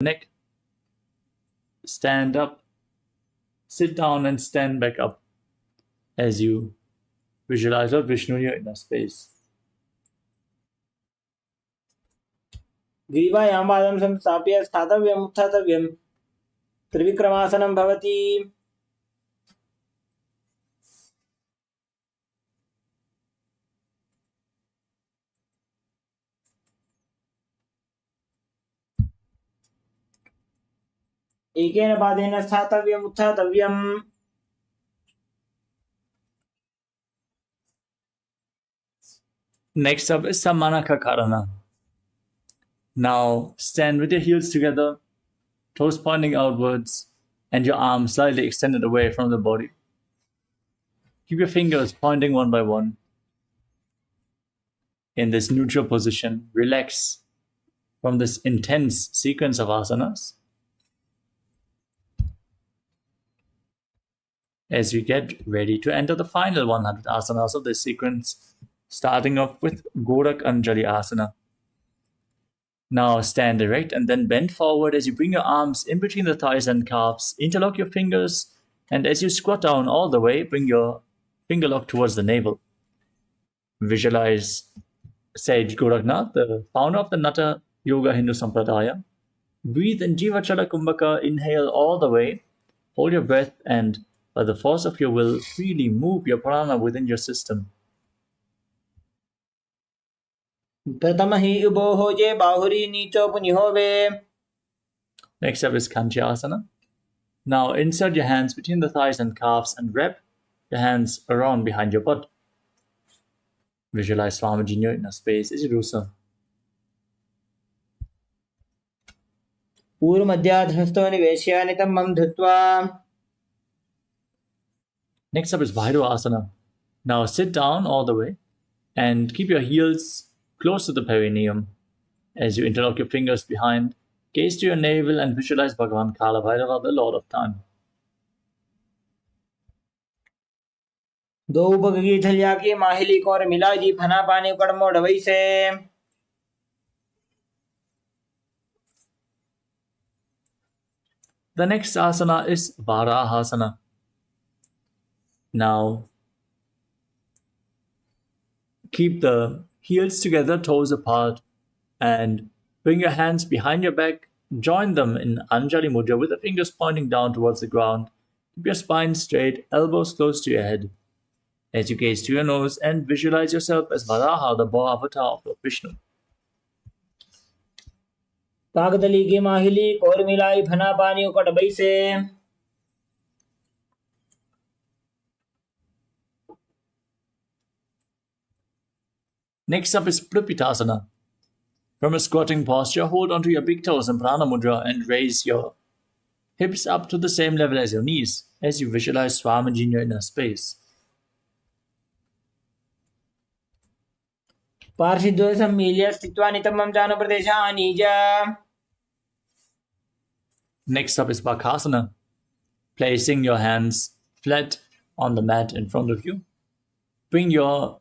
neck. Stand up, sit down and stand back up as you visualize Lord Vishnu in your inner space. ग्रीवायां पादं संस्थाप्य स्थातव्यम् उत्थातव्यम् त्रिविक्रमासनं भवति. एकेन पादेन स्थातव्यम् उत्थातव्यम्. Next up is Samanaka Karana. Now stand with your heels together, toes pointing outwards, and your arms slightly extended away from the body. Keep your fingers pointing one by one. In this neutral position, relax from this intense sequence of asanas. As we get ready to enter the final 100 asanas of this sequence, starting off with Gorak Anjali Asana. Now stand erect and then bend forward as you bring your arms in between the thighs and calves. Interlock your fingers, and as you squat down all the way, bring your finger lock towards the navel. Visualize Sage Goraknath, the founder of the Nata Yoga Hindu Sampradaya. Breathe in Jivachala Kumbhaka, inhale all the way, hold your breath, and by the force of your will, freely move your prana within your system. प्रथमहि उभो J बाहुरी नीचो पुनिहोवे. Next up is Kanchi Asana. Now insert your hands between the thighs and calves and wrap your hands around behind your butt. Visualize Swamiji in your inner space as you do so. पूर्व मध्याधस्तो निवेश्य नितम्बं धृत्वा. Next up is Bhairava Asana. Now sit down all the way and keep your heels close to the perineum. As you interlock your fingers behind, gaze to your navel and visualize Bhagavan Kala Bhairava, the Lord of Time. दो बगगी थलिया की माहिली core मिला जी फना पानी कड़मो डबई से. The next asana is Varahasana. Now keep the heels together, toes apart, and bring your hands behind your back. Join them in Anjali Mudra with the fingers pointing down towards the ground. Keep your spine straight, elbows close to your head. As you gaze to your nose and visualize yourself as Varaha, the boar avatar of Lord Vishnu. कागदली की माहिली core मिलाई फना पानी कड़बई से. Next up is Prapitasana. From a squatting posture, hold onto your big toes in Prana Mudra and raise your hips up to the same level as your knees as you visualize Swamiji in your inner space. पार्षिद्वय सम्मील्य स्थित्वा नितम्बं जानु प्रदेशानीज. Next up is Bakasana. Placing your hands flat on the mat in front of you. Bring your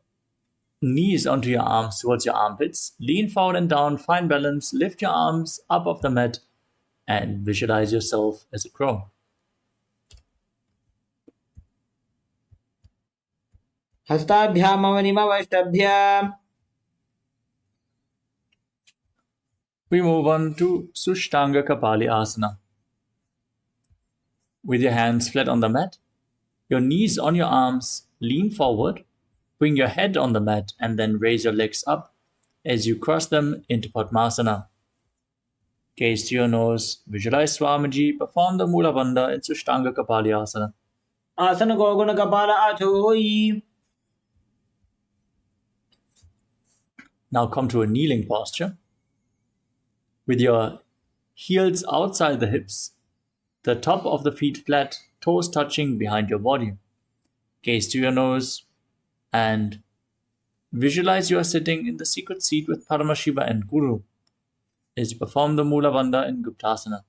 knees onto your arms towards your armpits. Lean forward and down, find balance. Lift your arms up off the mat and visualize yourself as a crow. हस्ताभ्यामवनिमवष्टभ्य. We move on to Sushtanga Kapali Asana. With your hands flat on the mat, your knees on your arms, lean forward, bring your head on the mat, and then raise your legs up as you cross them into Padmasana. Gaze to your nose, visualize Swamiji, perform the Mula Bandha in Sushtanga Kapali Asana. आसन को गुण कपाल आछोई. Now come to a kneeling posture. With your heels outside the hips, the top of the feet flat, toes touching behind your body. Gaze to your nose and visualize you are sitting in the secret seat with Paramashiva and Guru as you perform the Mula Bandha in Guptasana.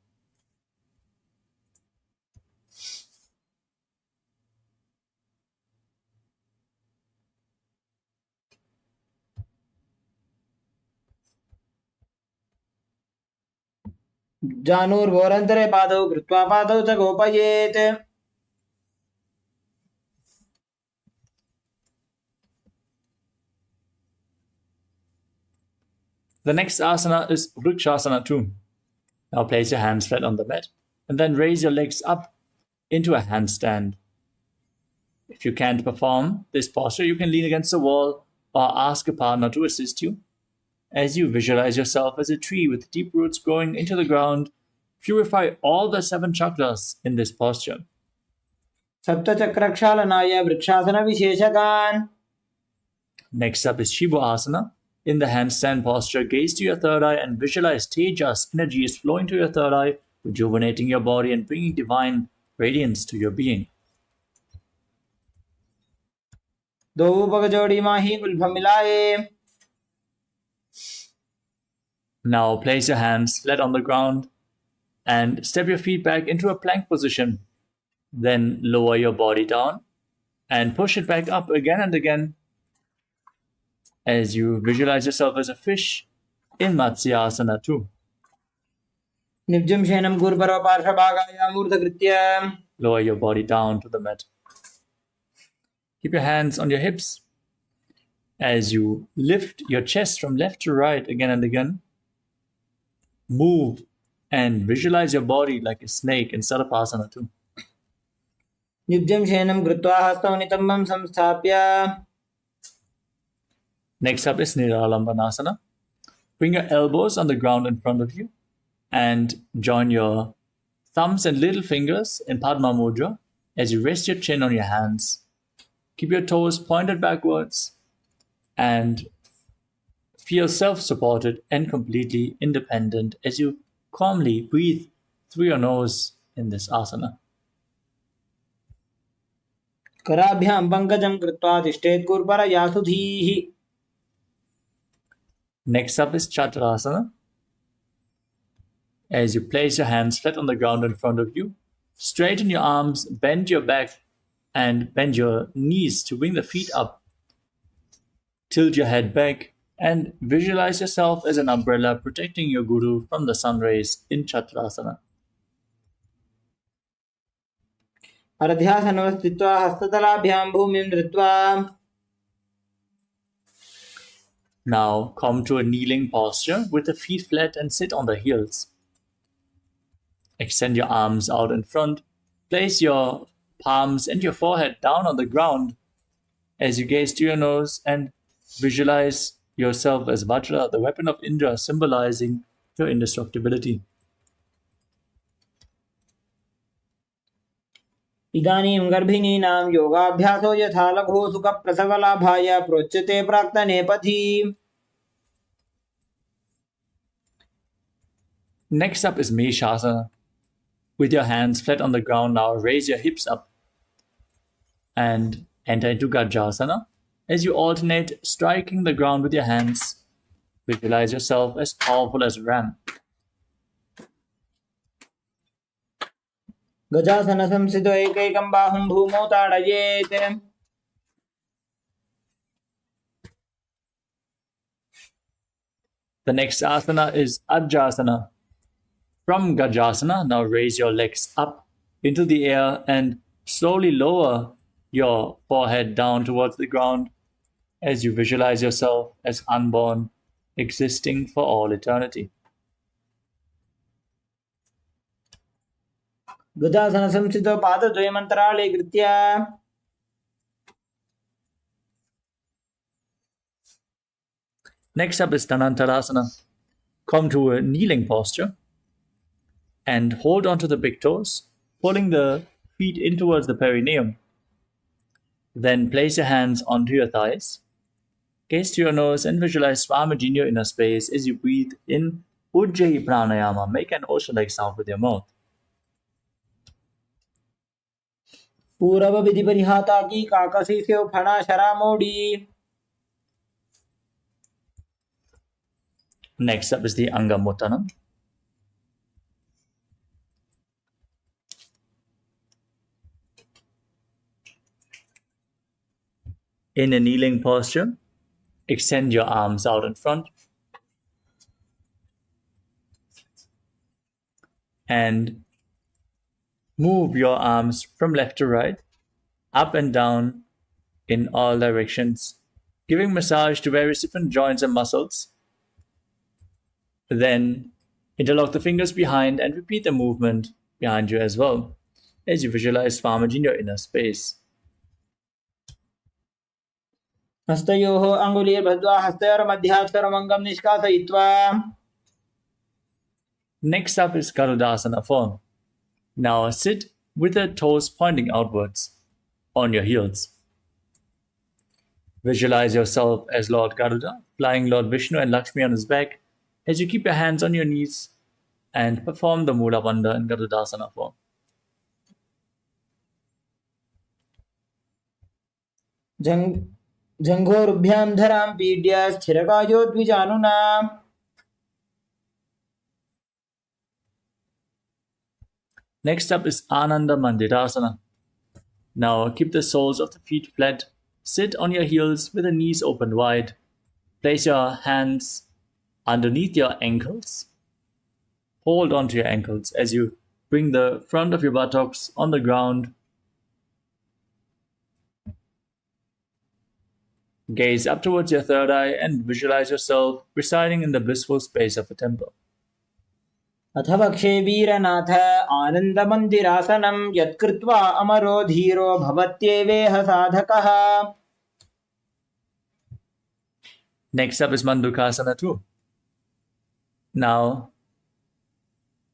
जानुर्भोरन्तरे पादौ कृत्वा पादौ च गोपयेत्। The next asana is Vrikshasana 2. Now place your hands flat on the mat and then raise your legs up into a handstand. If you can't perform this posture, you can lean against the wall or ask a partner to assist you. As you visualize yourself as a tree with deep roots growing into the ground, purify all the 7 chakras in this posture. सप्तचक्रक्षालनाय वृक्षासनविशेषकान्। Next up is Shiva Asana. In the handstand posture, gaze to your third eye and visualize Tejas energy is flowing to your third eye, rejuvenating your body and bringing divine radiance to your being. दो पगजोड़ी माही गुल्भ मिलाए। Now place your hands flat on the ground and step your feet back into a plank position. Then lower your body down and push it back up again and again as you visualize yourself as a fish in Matsyasana 2. निब्जं शयनं गुरुपरो पार्श्वभागाय मूर्धकृत्य। Lower your body down to the mat. Keep your hands on your hips as you lift your chest from left to right again and again. Move and visualize your body like a snake in Sadashiva 2. निब्जं शयनं कृत्वा हस्तौ नितम्बं संस्थाप्य। Next up is Niralambanasana. Bring your elbows on the ground in front of you and join your thumbs and little fingers in Padma Mudra as you rest your chin on your hands. Keep your toes pointed backwards and feel self-supported and completely independent as you calmly breathe through your nose in this asana. कराभ्यां पंकजं कृत्वा तिष्ठेत् गुरुपरयासु धीः। Next up is Shat Darshana. As you place your hands flat on the ground in front of you, straighten your arms, bend your back, and bend your knees to bring the feet up. Tilt your head back and visualize yourself as an umbrella protecting your guru from the sun rays in Chaturasana. अर्ध्यासनवस्थित्वा हस्ततलाभ्यां भूमिं धृत्वा। Now come to a kneeling posture with the feet flat and sit on the heels. Extend your arms out in front. Place your palms and your forehead down on the ground as you gaze to your nose and visualize yourself as Vajra, the weapon of Indra, symbolizing your indestructibility. इदानीं गर्भिणीनां योगाभ्यासो यथा लघु सुखप्रसवलाभाय प्रोच्यते प्राक्तनेपथि। Next up is Meshasana. With your hands flat on the ground now, raise your hips up and enter into Gajasana. As you alternate striking the ground with your hands, visualize yourself as powerful as a ram. गजासन संस्थितो एकैकं बाहुं भूमौ ताडयेत्। The next asana is Ajjasana. From Gajasana, now raise your legs up into the air and slowly lower your forehead down towards the ground as you visualize yourself as unborn, existing for all eternity. गजासन संस्थितो पादद्वयमन्तराळे कृत्य। Next up is Dhanantarasana. Come to a kneeling posture and hold onto the big toes, pulling the feet in towards the perineum. Then place your hands onto your thighs. Gaze to your nose and visualize Swamiji in your inner space as you breathe in Ujjayi Pranayama. Make an ocean-like sound with your mouth. पूरव विधि परिहाता की काकसी से फणा शरा मोड़ी। Next up is the Angamuttanam. In a kneeling posture, extend your arms out in front. And move your arms from left to right, up and down in all directions, giving massage to various different joints and muscles. Then interlock the fingers behind and repeat the movement behind you as well as you visualize Swamiji in your inner space. हस्तयोः अङ्गुलीर्बद्ध्वा हस्तयोर्मध्याक्षरमङ्गं निष्कासयित्वा. Next up is Garudasana form. Now sit with the toes pointing outwards on your heels. Visualize yourself as Lord Garuda, flying Lord Vishnu and Lakshmi on his back as you keep your hands on your knees and perform the Mula Bandha in Garudasana form. जङ्घोरुभ्यां धरां पीड्य स्थिरकायो द्विजानुना. Next up is Ananda Mandirasana. Now keep the soles of the feet flat. Sit on your heels with the knees open wide. Place your hands underneath your ankles. Hold onto your ankles as you bring the front of your buttocks on the ground. Gaze up towards your third eye and visualize yourself residing in the blissful space of a temple. अथ वक्षे वीरनाथ आनन्दमन्दिरासनं यत्कृत्वा अमरो धीरो भवत्येवेह साधकः. Next up is Mandukasana too. Now,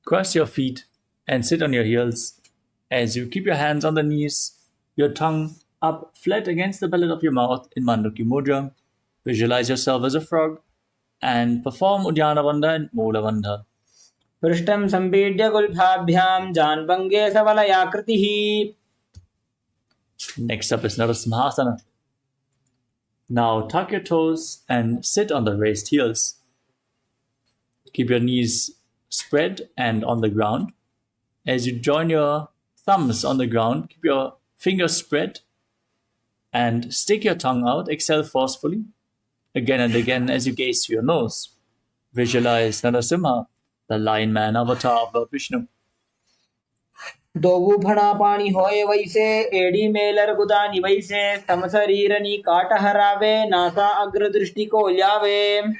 cross your feet and sit on your heels as you keep your hands on the knees, your tongue up flat against the palate of your mouth in Manduki Mudra. Visualize yourself as a frog and perform Uddiyana Bandha and Mula Bandha. पृष्ठं सम्पीड्य गुल्फाभ्यां जान्भङ्गे सबलयाकृतिः. Next up is Narasimhasana. Now tuck your toes and sit on the raised heels. Keep your knees spread and on the ground. As you join your thumbs on the ground, keep your fingers spread and stick your tongue out. Exhale forcefully again and again as you gaze through your nose. Visualize Narasimha, the lion man avatar of Lord Vishnu. दोवु फणा पाणी होए वैसे AD Mailer गुदानी वैसे समशरीरनी काटहरावे NASA अग्रदृष्टि को ल्यावे.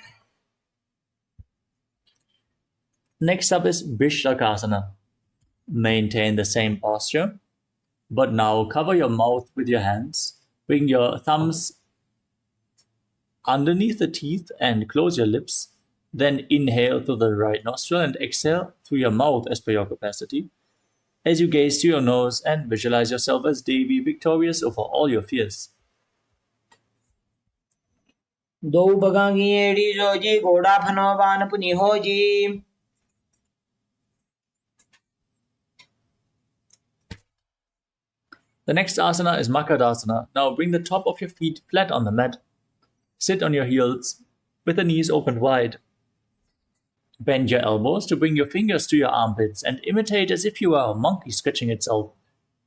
Next up is Vishlakasana. Maintain the same posture, but now cover your mouth with your hands. Bring your thumbs underneath the teeth and close your lips. Then inhale through the right nostril and exhale through your mouth as per your capacity. As you gaze to your nose and visualize yourself as Devi, victorious over all your fears. दो बगांगी AD Joji घोड़ा फनो बान पुनि होजी. The next asana is Makadasana. Now bring the top of your feet flat on the mat. Sit on your heels with the knees open wide. Bend your elbows to bring your fingers to your armpits and imitate as if you are a monkey stretching itself.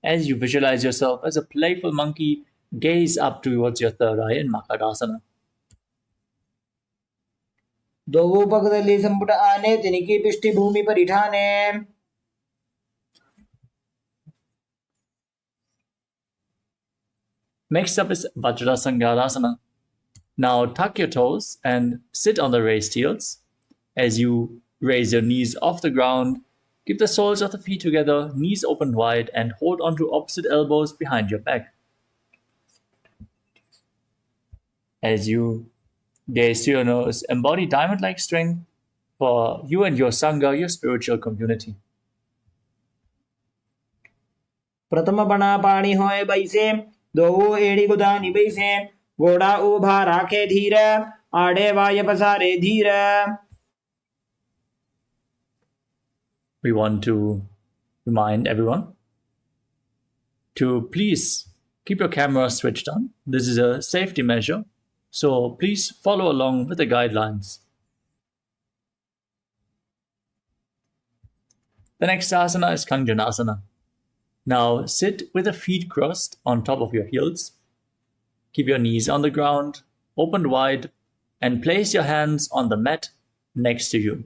As you visualize yourself as a playful monkey, gaze up towards your third eye in Makadasana. दोवु पगदली संपुट आने तिनिकी पिष्टि भूमि परिठाने. Next up is Vajrasangadasana. Now tuck your toes and sit on the raised heels. As you raise your knees off the ground, keep the soles of the feet together, knees open wide, and hold onto opposite elbows behind your back. As you gaze to your nose, embody diamond-like strength for you and your Sangha, your spiritual community. प्रथम बना पाणी होए वैसे दोवु AD गुदानी वैसे घोड़ा उभा राखे धीर आड़े वाय पसारे धीर. We want to remind everyone to please keep your camera switched on. This is a safety measure, so please follow along with the guidelines. The next asana is Kanjanasana. Now sit with the feet crossed on top of your heels. Keep your knees on the ground, opened wide, and place your hands on the mat next to you.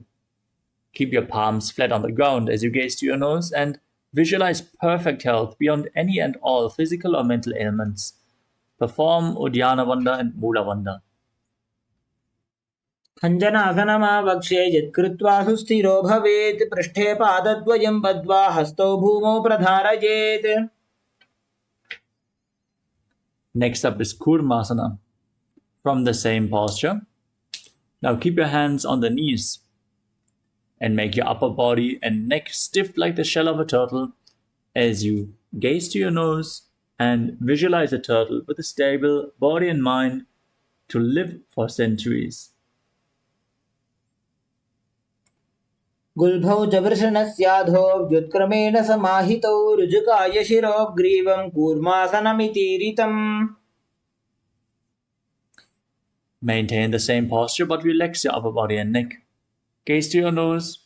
Keep your palms flat on the ground as you gaze to your nose and visualize perfect health beyond any and all physical or mental ailments. Perform Uddiyana Vanda and Mula Vanda. खञ्जनासनमावक्ष्ये यत्कृत्वा सुस्थिरो भवेत् पृष्ठे पादद्वयं बद्ध्वा हस्तौ भूमौ प्रधारयेत्. Next up is Kurmasana. From the same posture, now keep your hands on the knees and make your upper body and neck stiff like the shell of a turtle as you gaze to your nose and visualize a turtle with a stable body and mind to live for centuries. गुल्भौ च वृषणस्याधो व्युत्क्रमेण समाहितौ ऋजुकाय शिरो ग्रीवं कूर्मासनमितीरितम्. Maintain the same posture but relax your upper body and neck. Gaze to your nose,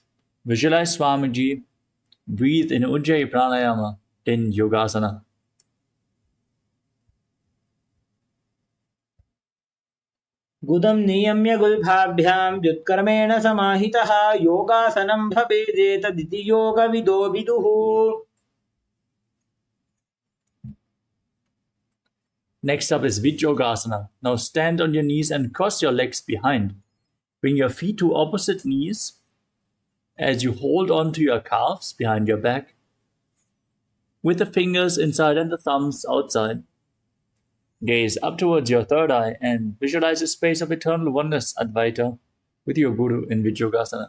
visualize Swamiji, breathe in Ujjayi Pranayama in Yogasana. गुदं नियम्य गुल्भाभ्यां व्युत्क्रमेण समाहितः योगासनं भवेदेतदिति योगविदो विदुः. Next up is Vijyogasana. Now stand on your knees and cross your legs behind. Bring your feet to opposite knees as you hold on to your calves behind your back with the fingers inside and the thumbs outside. Gaze up towards your third eye and visualize a space of eternal oneness, Advaita, with your Guru in Vijyogasana.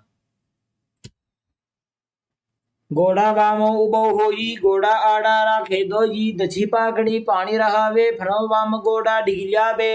गोड़ा वामो उबौ होई गोड़ा आड़ा राखे दोई दछी पाकड़ी पानी रहावे फणो वाम गोड़ा ढिल्यावे.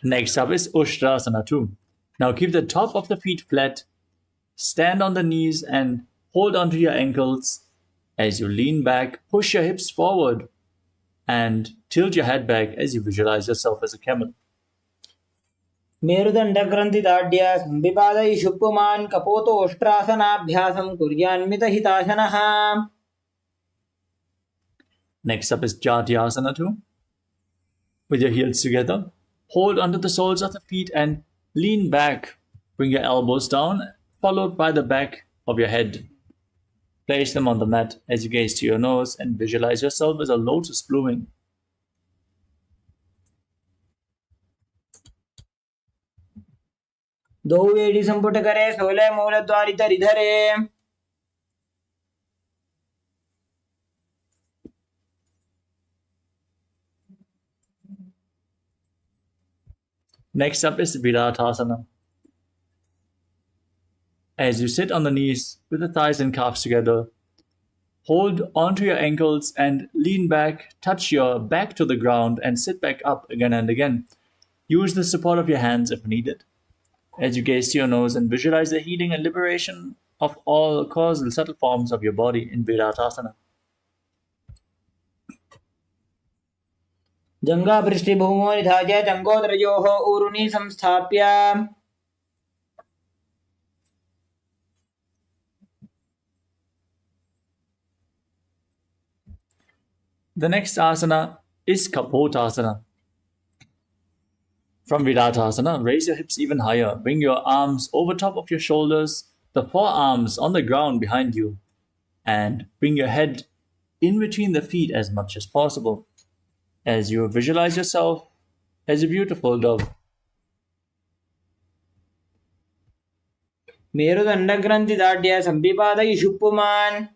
Next up is Ushtrasana 2. Now keep the top of the feet flat, stand on the knees and hold onto your ankles as you lean back, push your hips forward and tilt your head back as you visualize yourself as a camel. मेरुदंड ग्रंथि दाढ्य संविपादयि शुप्पुमान् कपोतोष्ट्रासनाभ्यासं कुर्यान्मित हिताशनः. Next up is Jatyasana 2. With your heels together, hold onto the soles of the feet and lean back. Bring your elbows down, followed by the back of your head. Place them on the mat as you gaze to your nose and visualize yourself as a lotus blooming. दो वेडी संपुट करे 16 मूल द्वारि धरे. Next up is Viratasana. As you sit on the knees with the thighs and calves together, hold onto your ankles and lean back, touch your back to the ground and sit back up again and again. Use the support of your hands if needed. As you gaze to your nose and visualize the healing and liberation of all causal subtle forms of your body in Viratasana. जंगा पृष्ठे भूमो निधाय जंगोदरयोः ऊरुनि संस्थाप्य. The next asana is Kapotasana. From Viratasana, raise your hips even higher. Bring your arms over top of your shoulders, the forearms on the ground behind you, and bring your head in between the feet as much as possible as you visualize yourself as a beautiful dove. मेरुदंड ग्रंथि दाढ्य संविपादयि शुप्पुमान्.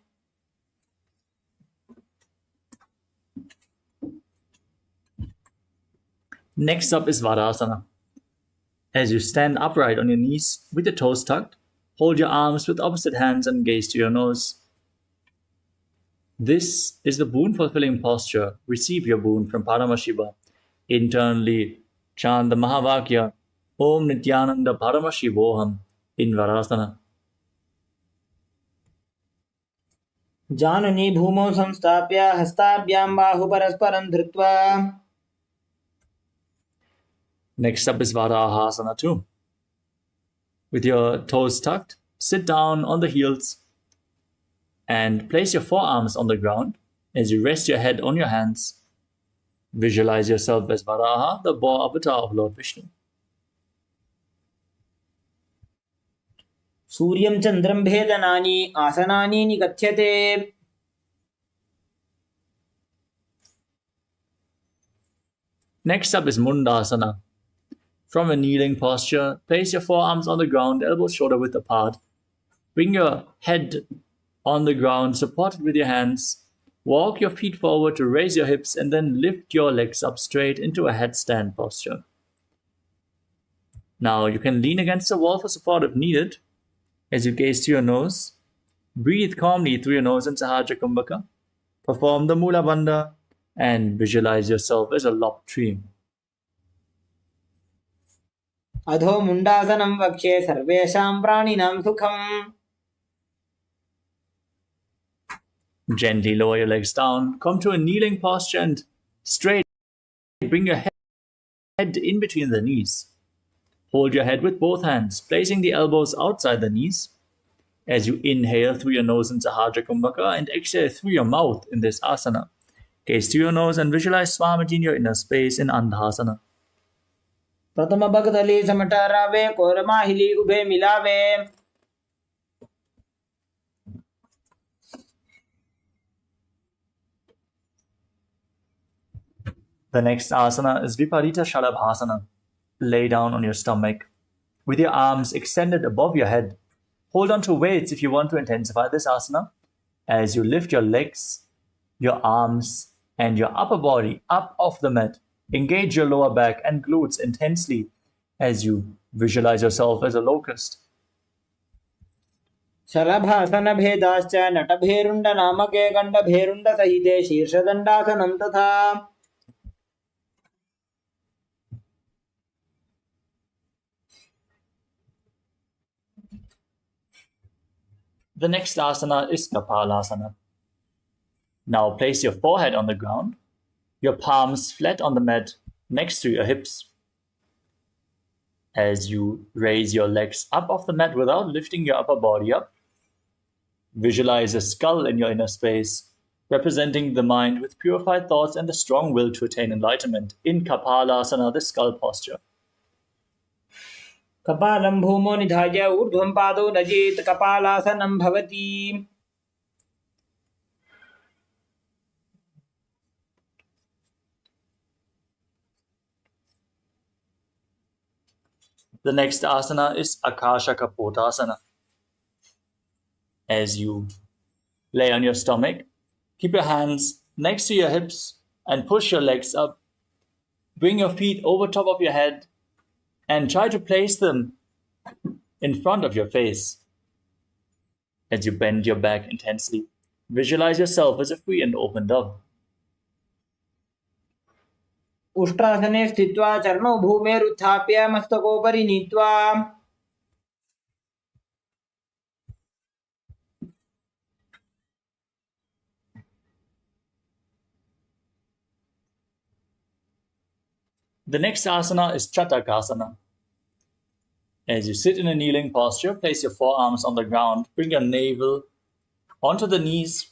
Next up is Vadasana. As you stand upright on your knees with your toes tucked, hold your arms with opposite hands and gaze to your nose. This is the boon-fulfilling posture. Receive your boon from Paramashiva. Internally chant the Mahavakya. Om Nityananda Paramashivoham in Varasana. जानुनी भूमौ संस्थाप्य हस्ताभ्यां बाहु परस्परं धृत्वा. Next up is Varahasana too. With your toes tucked, sit down on the heels and place your forearms on the ground as you rest your head on your hands. Visualize yourself as Varaha, the boar avatar of Lord Vishnu. सूर्यं चन्द्रं भेदनानि आसनानि निकथ्यते. Next up is Mundasana. From a kneeling posture, place your forearms on the ground, elbows shoulder width apart. Bring your head on the ground, supported with your hands. Walk your feet forward to raise your hips and then lift your legs up straight into a headstand posture. Now you can lean against the wall for support if needed. As you gaze to your nose, breathe calmly through your nose in Sahaja Kumbhaka. Perform the Mula Bandha and visualize yourself as a lopped tree. अधो मुण्डासनं वक्ष्ये सर्वेषां प्राणिनां सुखम्. Gently lower your legs down, come to a kneeling posture and straight bring your head in between the knees. Hold your head with both hands, placing the elbows outside the knees. As you inhale through your nose in Sahaja Kumbhaka and exhale through your mouth in this asana. Gaze to your nose and visualize Swamiji in your inner space in Andhasana. प्रथम भगतली समटरावे कोरमाहिली उभे मिलावे. The next asana is Viparita Shalabhasana. Lay down on your stomach with your arms extended above your head. Hold on to weights if you want to intensify this asana. As you lift your legs, your arms, and your upper body up off the mat. Engage your lower back and glutes intensely as you visualize yourself as a locust. शलभासन भेदाश्च नटभेरुण्ड नामके गण्डभेरुण्ड सहिते शीर्षदण्डासनं तथा. The next asana is Kapalasana. Now place your forehead on the ground, your palms flat on the mat next to your hips. As you raise your legs up off the mat without lifting your upper body up, visualize a skull in your inner space, representing the mind with purified thoughts and the strong will to attain enlightenment in Kapalasana, the skull posture. कपालं भूमौ निधाय ऊर्ध्वं पादौ नजेत् कपालासनं भवति. The next asana is Akasha Kapotasana. As you lay on your stomach, keep your hands next to your hips and push your legs up. Bring your feet over top of your head and try to place them in front of your face. As you bend your back intensely, visualize yourself as a free and open dove. उष्ट्रासने स्थित्वा चरणौ भूमेरुत्थाप्य मस्तकोपरि नीत्वा. The next asana is Chatakasana. As you sit in a kneeling posture, place your forearms on the ground, bring your navel onto the knees,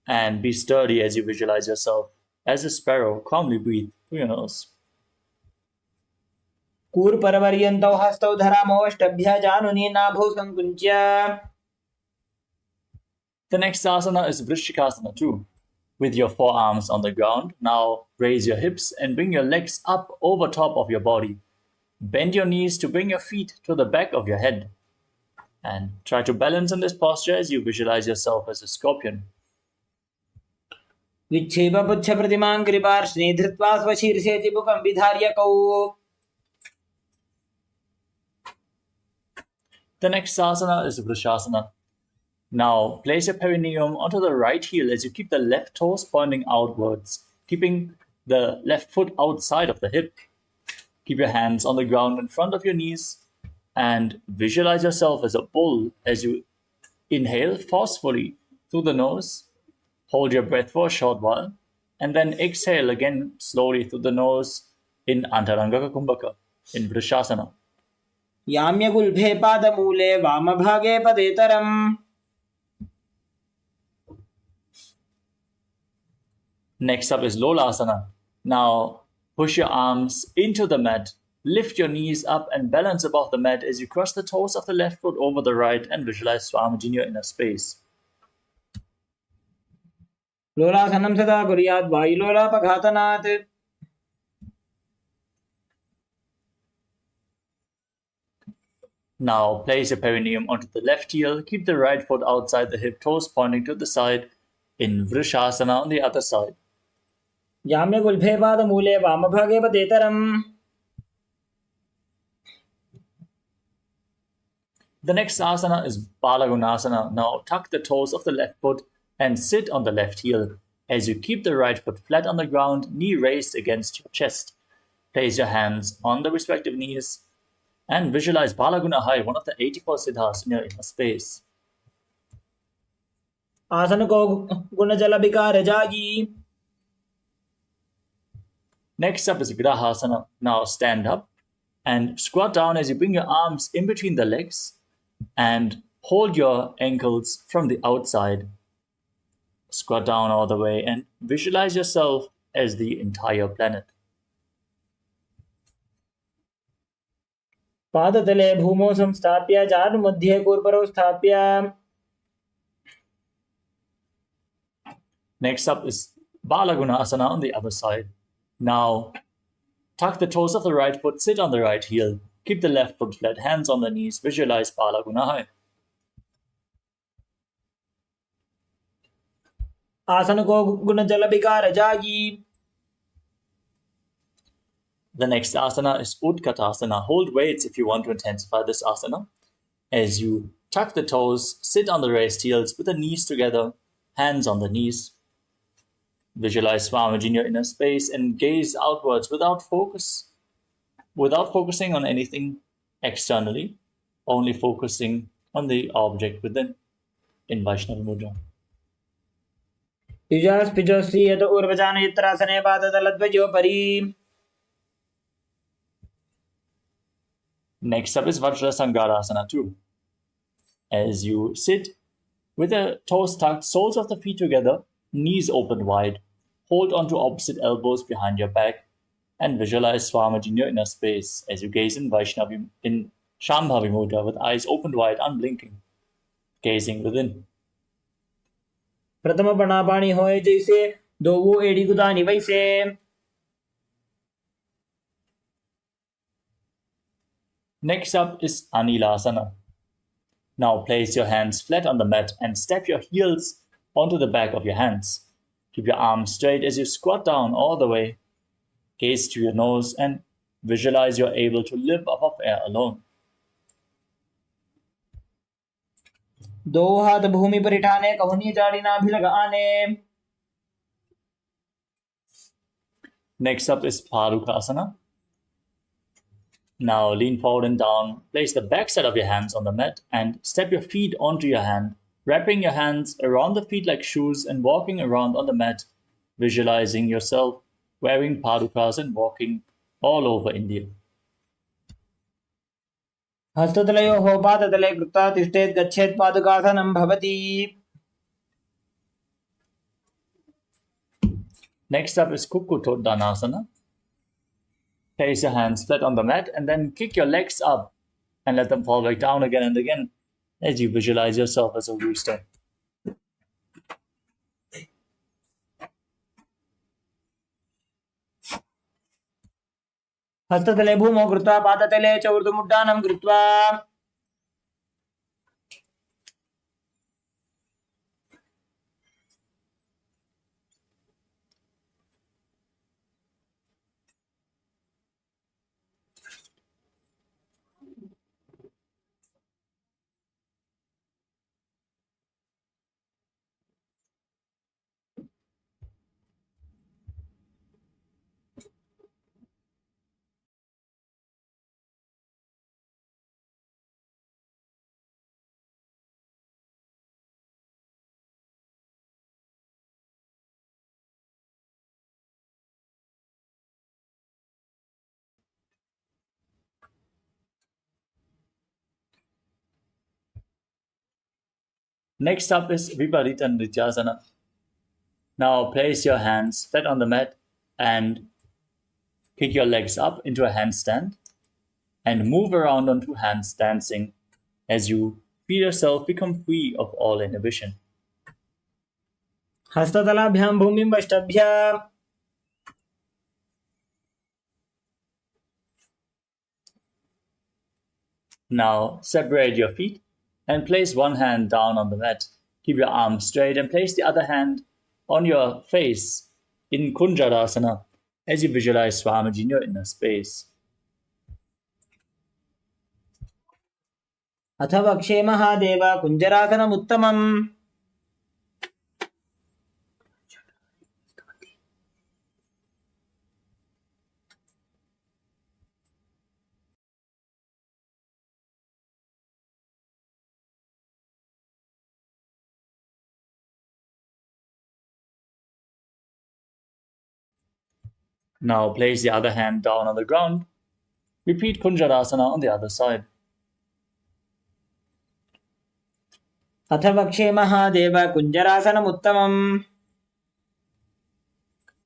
and be sturdy as you visualize yourself as a sparrow. Calmly breathe through your nose. कूर्परपर्यन्तौ हस्तौ धरामोऽष्टभ्य जानुनी नाभौ संकुञ्च्य. The next asana is Vrishikasana too. With your forearms on the ground, now raise your hips and bring your legs up over top of your body. Bend your knees to bring your feet to the back of your head. And try to balance in this posture as you visualize yourself as a scorpion. विच्छेप पुच्छ प्रतिमां कृपार्ष्णे धृत्वा स्वशीर्षे चिबुकं विधार्य कौ. The next asana is Vrishasana. Now place your perineum onto the right heel as you keep the left toes pointing outwards, keeping the left foot outside of the hip. Keep your hands on the ground in front of your knees and visualize yourself as a bull as you inhale forcefully through the nose. Hold your breath for a short while and then exhale again slowly through the nose in Antaranga Kumbhaka, in Vrishasana. याम्यगुल्भे पादमूले वामभागे पदेतरम्. Next up is Lolasana. Now push your arms into the mat, lift your knees up and balance above the mat as you cross the toes of the left foot over the right and visualize Swamiji in your inner space. लोलासनं सदा कुर्यात् वायुलोलापघातनात्. Now place your perineum onto the left heel, keep the right foot outside the hip, toes pointing to the side in Vrishasana on the other side. याम्यगुल्भे पादमूले वामभागे पदेतरम्. The next asana is Balagunasana. Now tuck the toes of the left foot and sit on the left heel as you keep the right foot flat on the ground, knee raised against your chest. Place your hands on the respective knees and visualize Balaguna High, one of the 84 siddhas in your inner space. आसन को गुण जल विकार जागी. Next up is Grahasana. Now stand up and squat down as you bring your arms in between the legs and hold your ankles from the outside. Squat down all the way and visualize yourself as the entire planet. पादतले भूमौ संस्थाप्य चारुमध्ये कूर्परौ स्थाप्य. Next up is Balagunasana on the other side. Now tuck the toes of the right foot, sit on the right heel, keep the left foot flat, hands on the knees, visualize Balaguna High. आसन को गुण जल विकार जागी. The next asana is Utkatasana. Hold weights if you want to intensify this asana. As you tuck the toes, sit on the raised heels with the knees together, hands on the knees. Visualize Swamiji in your inner space and gaze outwards without focusing on anything externally, only focusing on the object within in Vaishnava Mudra. युजास् पिजोश्रियत ऊर्वजानयत्रासने पादतलध्वजोपरि. Next up is Vajrasangarasana too. As you sit with the toes tucked, soles of the feet together, knees open wide, hold onto opposite elbows behind your back, and visualize Swamiji in your inner space as you gaze in Shambhavi Mudra with eyes opened wide, unblinking, gazing within. प्रथम पणापाणी होए जैसे दोवो एड़ी गुदानी वैसे. Next up is Anilasana. Now place your hands flat on the mat and step your heels onto the back of your hands. Keep your arms straight as you squat down all the way. Gaze to your nose and visualize you're able to live above air alone. दो हाथ भूमि पर उठाने कहुनी जाड़ी नाभि लगाने. Next up is Parukasana. Now lean forward and down. Place the back side of your hands on the mat and step your feet onto your hand, wrapping your hands around the feet like shoes and walking around on the mat, visualizing yourself wearing padukas and walking all over India. हस्ततलयोः पादतले कृत्वा तिष्ठेत् गच्छेत् पादुकासनं भवति. Next up is Kukkutoddanasana. Place your hands flat on the mat and then kick your legs up and let them fall back down again and again as you visualize yourself as a rooster. हस्ततले भूमौ कृत्वा पादतले च ऊर्ध्वमुड्डानं कृत्वा. Next up is Viparita Nrityasana. Now place your hands flat on the mat and kick your legs up into a handstand and move around on two hands dancing as you feel yourself become free of all inhibition. हस्ततलाभ्यां भूमिं वष्टभ्य Now separate your feet and place one hand down on the mat. Keep your arms straight and place the other hand on your face in Kunjarasana as you visualize Swamiji in your inner space. अथ वक्षे Mahadev कुञ्जरासनमुत्तमम् Now place the other hand down on the ground. Repeat Kunjarasana on the other side. अथ वक्षे Mahadev कुञ्जरासनमुत्तमम्.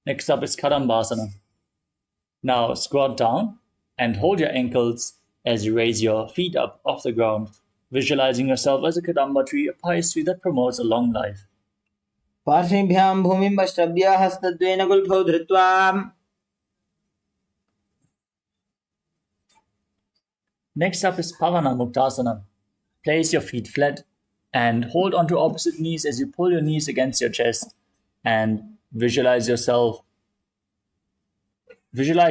Next up is Kadambasana. Now squat down and hold your ankles as you raise your feet up off the ground, visualizing yourself as a Kadamba tree, a pious tree that promotes a long life. पार्श्वेभ्यां भूमिं वष्टभ्य हस्तद्वयेन गुल्फौ धृत्वा. Next up is Pavana Muktasana. Place your feet flat and hold onto opposite knees as you pull your knees against your chest and visualize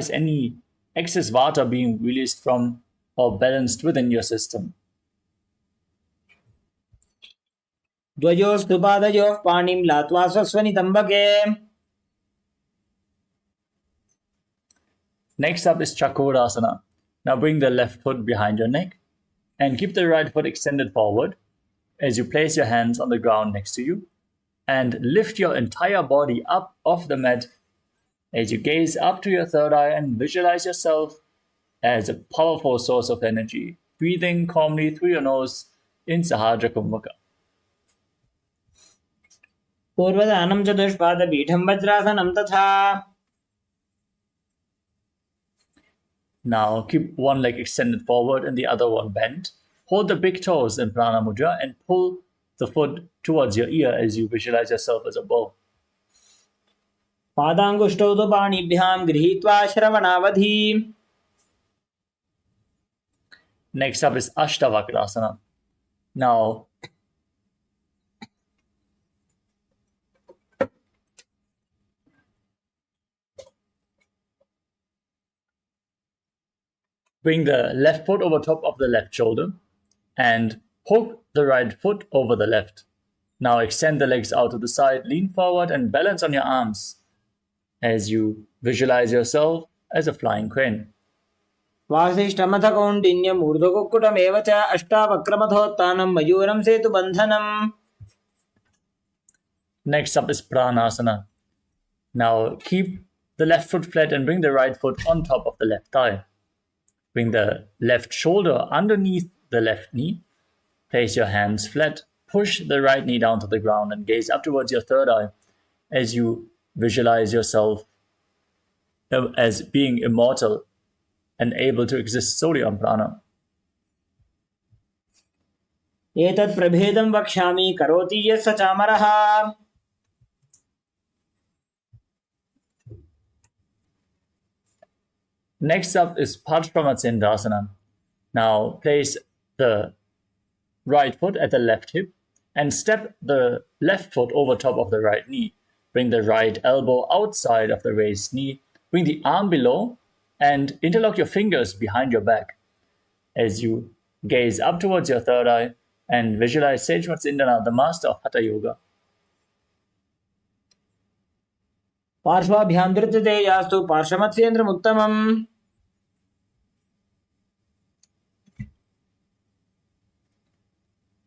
any excess vata being released from or balanced within your system. द्वयोस्तु पादयोः पाणिं लात्वा स्वस्वनितम्बके. Next up is Chakorasana. Now bring the left foot behind your neck and keep the right foot extended forward as you place your hands on the ground next to you and lift your entire body up off the mat as you gaze up to your third eye and visualize yourself as a powerful source of energy, breathing calmly through your nose in Sahajra Kumbhaka. पूर्वदानं चतुष्पादपीठं वज्रासनं तथा. Now keep one leg extended forward and the other one bent. Hold the big toes in Prana Mudra and pull the foot towards your ear as you visualize yourself as a bow. पादाङ्गुष्ठौ तु पाणिभ्यां गृहीत्वा श्रवणावधि. Next up is Ashtavakrasana. Now bring the left foot over top of the left shoulder and hook the right foot over the left. Now extend the legs out to the side, lean forward and balance on your arms as you visualize yourself as a flying crane. वासिष्ठमथ कौण्डिन्यम् ऊर्ध्वकुक्कुटमेव च अष्टावक्रमथोत्थानं मयूरं सेतुबन्धनम्. Next up is Pranasana. Now keep the left foot flat and bring the right foot on top of the left thigh. Bring the left shoulder underneath the left knee. Place your hands flat. Push the right knee down to the ground and gaze up towards your third eye as you visualize yourself as being immortal and able to exist solely on prana. एतत् प्रभेदं वक्ष्यामि करोति यः स चामरः. Next up is Paramashivoham. Now place the right foot at the left hip and step the left foot over top of the right knee. Bring the right elbow outside of the raised knee. Bring the arm below and interlock your fingers behind your back as you gaze up towards your third eye and visualize Sage Matsindana, the master of Hatha Yoga. पार्श्वाभ्यां धृत्यते यास्तु पार्श्वमत्स्येन्द्रमुत्तमम्.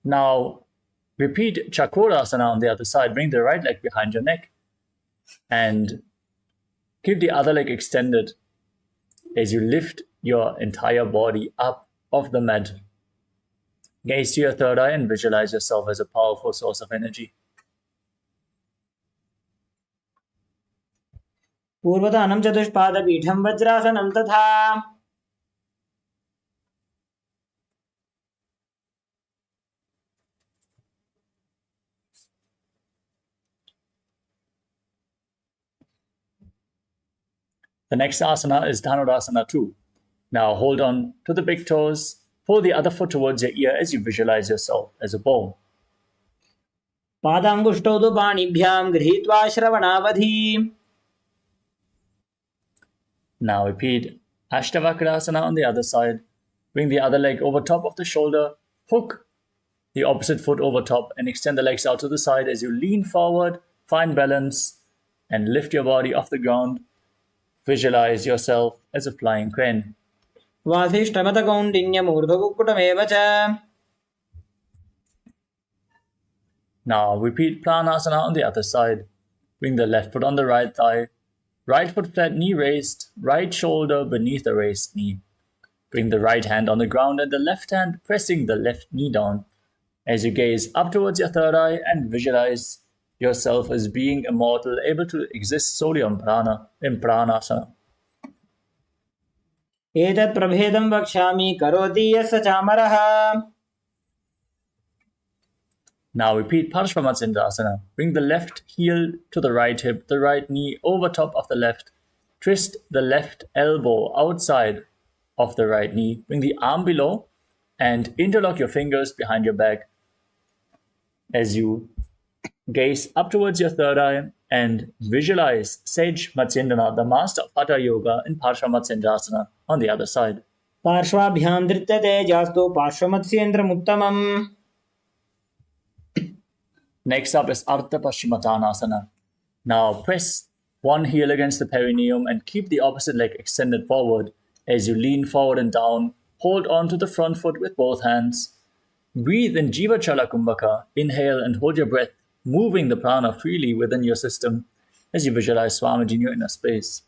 Now repeat Chakorasana on the other side. Bring the right leg behind your neck and keep the other leg extended as you lift your entire body up off the mat. Gaze to your third eye and visualize yourself as a powerful source of energy. पूर्वदानं चतुष्पादपीठं वज्रासनं तथा The next asana is Dhanurasana 2. Now hold on to the big toes, pull the other foot towards your ear as you visualize yourself as a bow. पादाङ्गुष्ठौ तु पाणिभ्यां गृहीत्वा श्रवणावधि. Now repeat Ashtavakrasana on the other side. Bring the other leg over top of the shoulder, hook the opposite foot over top and extend the legs out to the side as you lean forward, find balance, and lift your body off the ground. Visualize yourself as a flying crane. वासिष्ठमतकौण्डिन्यमूर्धकुक्कुटमेव च. Now repeat Pranasana on the other side. Bring the left foot on the right thigh, right foot flat, knee raised, right shoulder beneath the raised knee. Bring the right hand on the ground and the left hand pressing the left knee down as you gaze up towards your third eye and visualize yourself as being immortal, able to exist solely on prana, in pranasana. एतत् प्रभेदं वक्ष्यामि करोति यस्य चामरः. Now repeat Parshvamatsindasana. Bring the left heel to the right hip, the right knee over top of the left. Twist the left elbow outside of the right knee. Bring the arm below and interlock your fingers behind your back as you gaze up towards your third eye and visualize Sage Matsyendana, the master of Hatha Yoga, in Parshvamatsindasana on the other side. पार्श्वाभ्यां धृत्यते जास्तु पार्श्वमत्स्येन्द्रमुत्तमम्. Next up is Ardha Paschimottanasana. Now press one heel against the perineum and keep the opposite leg extended forward as you lean forward and down. Hold on to the front foot with both hands. Breathe in Jiva Chala Kumbhaka. Inhale and hold your breath, moving the prana freely within your system as you visualize Swamiji in your inner space.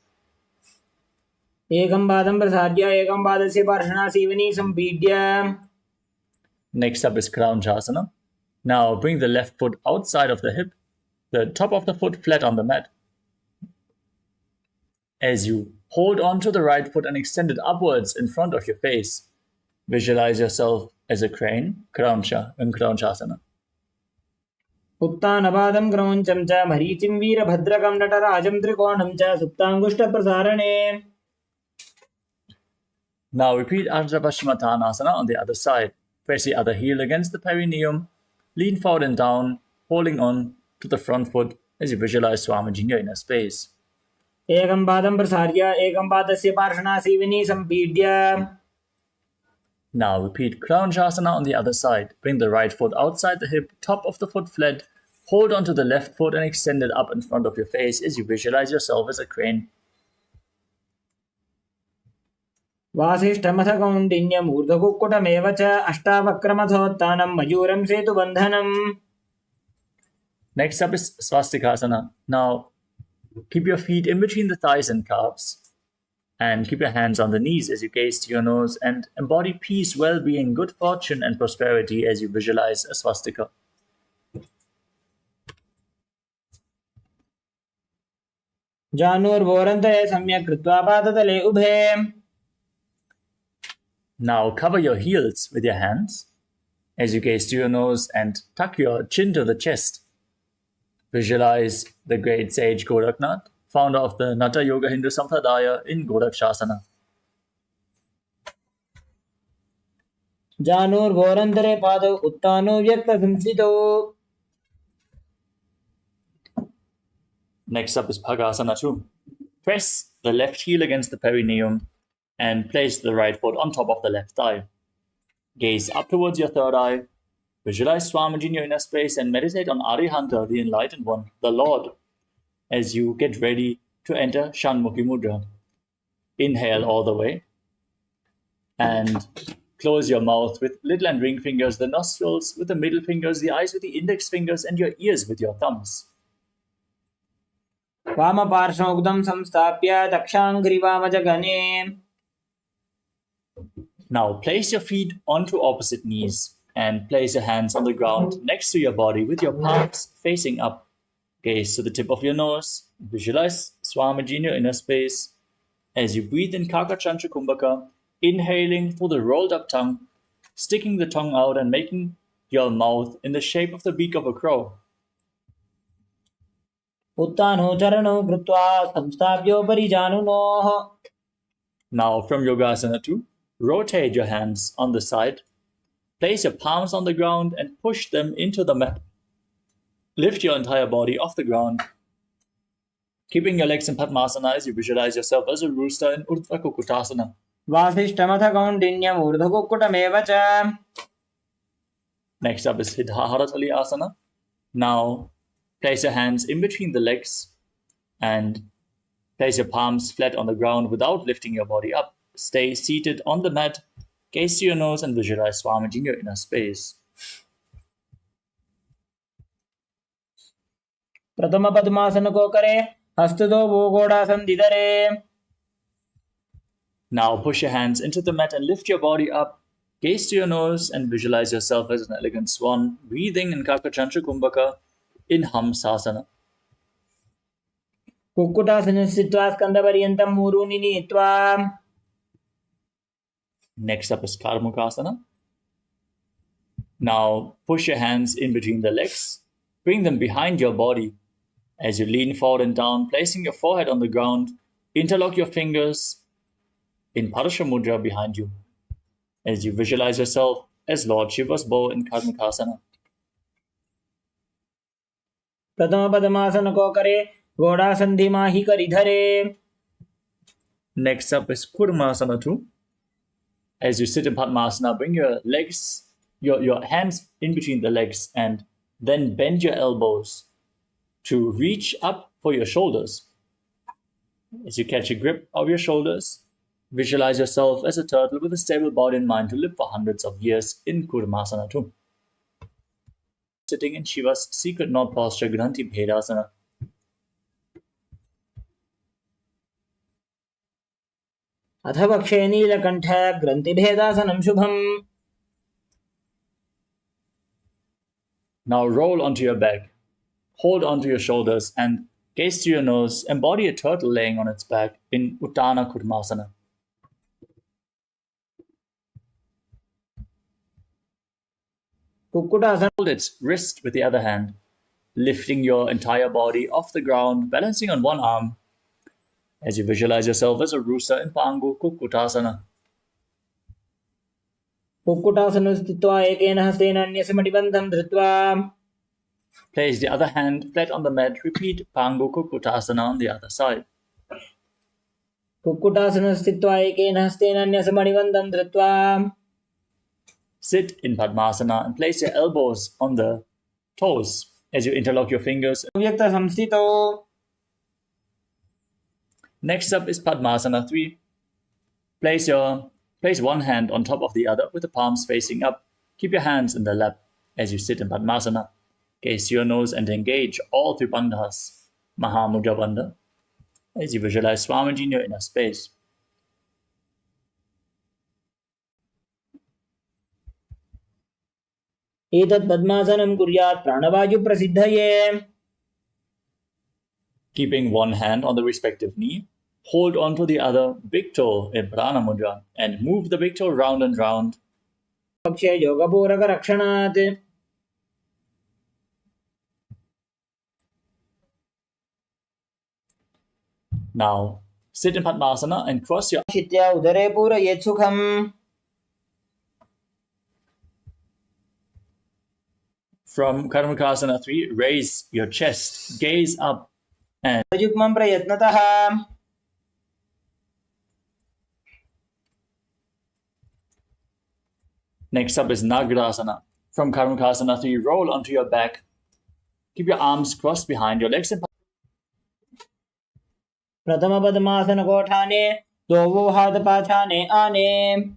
एकं पादं प्रसार्य एकं पादस्य पार्श्वनासीवनी सम्पीड्य. Next up is Kraunchasana. Now bring the left foot outside of the hip, the top of the foot flat on the mat. As you hold on to the right foot and extend it upwards in front of your face, visualize yourself as a crane, Krauncha, in Kraunchasana. उत्तानपादं क्रौञ्चं च मरीचिं वीरभद्रकं नटराजं त्रिकोणं च सुप्ताङ्गुष्ठप्रसारणे. Now repeat Ardha Paschimottanasana on the other side. Press the other heel against the perineum, lean forward and down, holding on to the front foot as you visualize Swamiji in your inner space. एकं पादं प्रसार्य एकं पादस्य पार्श्वनासीवनी सम्पीड्य. Now repeat Kraunchasana on the other side. Bring the right foot outside the hip, top of the foot flat. Hold on to the left foot and extend it up in front of your face as you visualize yourself as a crane. वासिष्ठमथकौण्डिन्यमूर्धकुक्कुटमेव च अष्टावक्रमथोत्थानं मयूरं सेतुबन्धनम्. Next up is Swastikasana. Now keep your feet in between the thighs and calves. And keep your hands on the knees as you gaze to your nose and embody peace, well-being, good fortune, and prosperity as you visualize a swastika. जानुर्वोरन्तये सम्यक् कृत्वा पादतले उभे. Now cover your heels with your hands as you gaze to your nose and tuck your chin to the chest. Visualize the great sage Goraknath, founder of the Natha Yoga Hindu Sampradaya, in Gorakshasana. जानुर्वोरन्तरे पादौ उत्तानो व्यक्तसंस्थितौ. Next up is Bhagasana 2. Press the left heel against the perineum and place the right foot on top of the left thigh. Gaze up towards your third eye. Visualize Swamiji in your inner space and meditate on Arihanta, the enlightened one, the Lord, as you get ready to enter Shanmukhi Mudra. Inhale all the way and close your mouth with little and ring fingers, the nostrils with the middle fingers, the eyes with the index fingers, and your ears with your thumbs. वामपार्श्वमुग्धं संस्थाप्य दक्षाङ्घ्रिवामजगने. Now place your feet onto opposite knees. and place your hands on the ground next to your body with your palms facing up. Gaze to the tip of your nose. Visualize Swamiji in your inner space. As you breathe in Kakachantra Kumbhaka, inhaling through the rolled up tongue, sticking the tongue out and making your mouth in the shape of the beak of a crow. Uttano charano krutva samstabhyo parijanunoh. Now from Yogasana 2, rotate your hands on the side. Place your palms on the ground and push them into the mat. Lift your entire body off the ground. Keeping your legs in Padmasana as you visualize yourself as a rooster in Urdhva Kukutasana. Vasishtamatha kaundinyam urdhakukkutameva cha. Next up is Siddhaharatali Asana. Now place your hands in between the legs and place your palms flat on the ground without lifting your body up. Stay seated on the mat, gaze to your nose and visualize Swamiji in your inner space. Pratama Padmasana ko kare, hastado wo godasan didare. Now push your hands into the mat and lift your body up. Gaze to your nose and visualize yourself as an elegant swan, breathing in Kakachantra Kumbhaka in Hamsasana. Kukkutasana sthitva skandaparyantam muruni nitva. Next up is Karmukasana. Now push your hands in between the legs. Bring them behind your body. As you lean forward and down, placing your forehead on the ground, interlock your fingers in Parasha Mudra behind you. As you visualize yourself as Lord Shiva's bow in Karmukasana. Pratama Padmasana ko kare, godasandhi mahi karidhare. Next up is Kurmasana 2. As you sit in Padmasana, bring your legs, your hands in between the legs and then bend your elbows to reach up for your shoulders. As you catch a grip of your shoulders, visualize yourself as a turtle with a stable body and mind to live for hundreds of years in Kurmasana 2. Sitting in Shiva's secret knot posture, Granthi Bhedasana. Athapakshe Neelakantha Granthi Bhedasanam Shubham. Now roll onto your back, hold onto your shoulders and gaze to your nose. Embody a turtle laying on its back in Uttana Kurmasana. Kukkutasana. Hold its wrist with the other hand, lifting your entire body off the ground, balancing on one arm as you visualize yourself as a rooster in Pangu Kukkutasana. Kukkutasana sthitva ekena hastena anyasya madibandham dhritva. Place the other hand flat on the mat. Repeat Pangu Kukkutasana on the other side. Kukkutasana sthitva ekena hastena anyasya madibandham dhritva. Sit in Padmasana and place your elbows on the toes as you interlock your fingers. Vyakta samsthito. Next up is Padmasana 3. Place one hand on top of the other with the palms facing up. Keep your hands in the lap as you sit in Padmasana. Gaze to your nose and engage all three bandhas. Mahamudra Bandha. As you visualize Swamiji in your inner space. Etat Padmasanam kuryat pranavaju prasiddhaye. Keeping one hand on the respective knee, hold on to the other big toe in Prana Mudra and move the big toe round and round. Pakshe yoga puraka rakshanat. Now, sit in Padmasana and cross your Shitya udare pura yetsukham. From Karmakasana 3, raise your chest, gaze up and Yukmam prayatnataha. next up is Nagrasana. From Karmakasana 3, roll onto your back. Keep your arms crossed behind your legs. Pratama Padmasana kothane. Dovo hada pachane ane.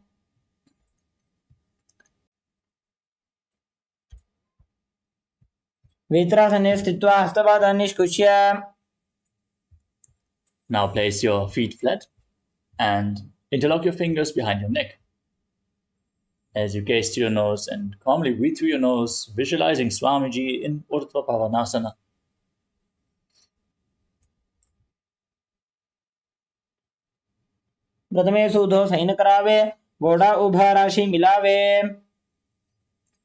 Vitrasane sthitva hastapadan nishkushya. Now place your feet flat and interlock your fingers behind your neck. As you gaze to your nose and calmly breathe through your nose, visualizing Swamiji in Urdhva Pavanasana. प्रथमे सूधो San करावे घोड़ा उभा राशि मिलावे.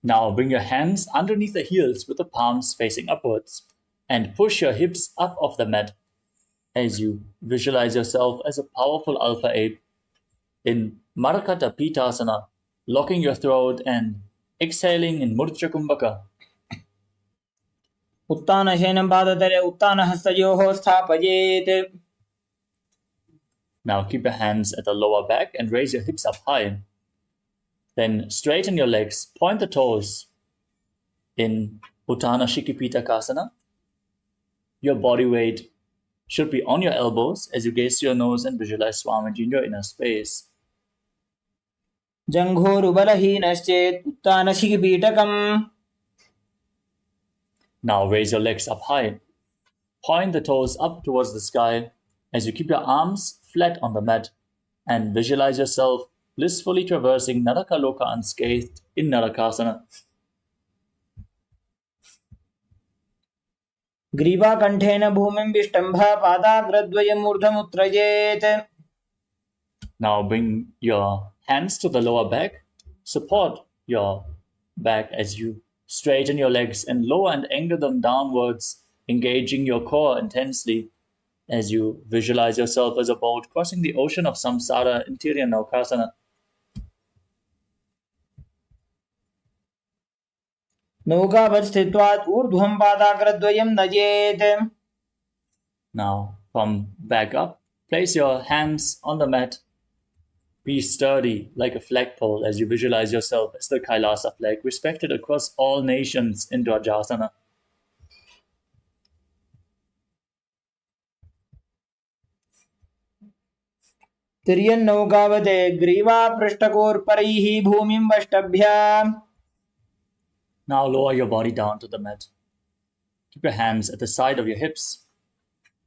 Now bring your hands underneath the heels with the palms facing upwards and push your hips up off the mat as you visualize yourself as a powerful alpha ape in Marakata Pitasana, locking your throat and exhaling in Murcha Kumbhaka. उत्तान शयनं पादतले उत्तान हस्तयोः स्थापयेत्. Now keep your hands at the lower back and raise your hips up high. Then straighten your legs, point the toes in Uttana Shikipitakasana. Your body weight should be on your elbows as you gaze to your nose and visualize Swamiji in your inner space. जङ्घोरुबलहीनश्चेत् उत्तानशिखिपीठकम्. Now raise your legs up high. Point the toes up towards the sky as you keep your arms flat on the mat and visualize yourself blissfully traversing Narakaloka unscathed in Narakasana. ग्रीवाकण्ठेन भूमिं विष्टम्भ पादाग्रद्वयम् ऊर्ध्वमुत्त्रयेत्. Now bring your hands to the lower back. Support your back as you straighten your legs and lower and angle them downwards, engaging your core intensely as you visualize yourself as a boat crossing the ocean of samsara in Tirya Naukasana. नौकावत् स्थित्वात् ऊर्ध्वं पादाग्रद्वयं नयेत्. Now come back up. Place your hands on the mat. Be sturdy like a flagpole as you visualize yourself as the Kailasa flag, respected across all nations in Dvajasana. तिर्यन्नौकावते ग्रीवापृष्ठकोर्परैः भूमिं वष्टभ्य. Now lower your body down to the mat. Keep your hands at the side of your hips,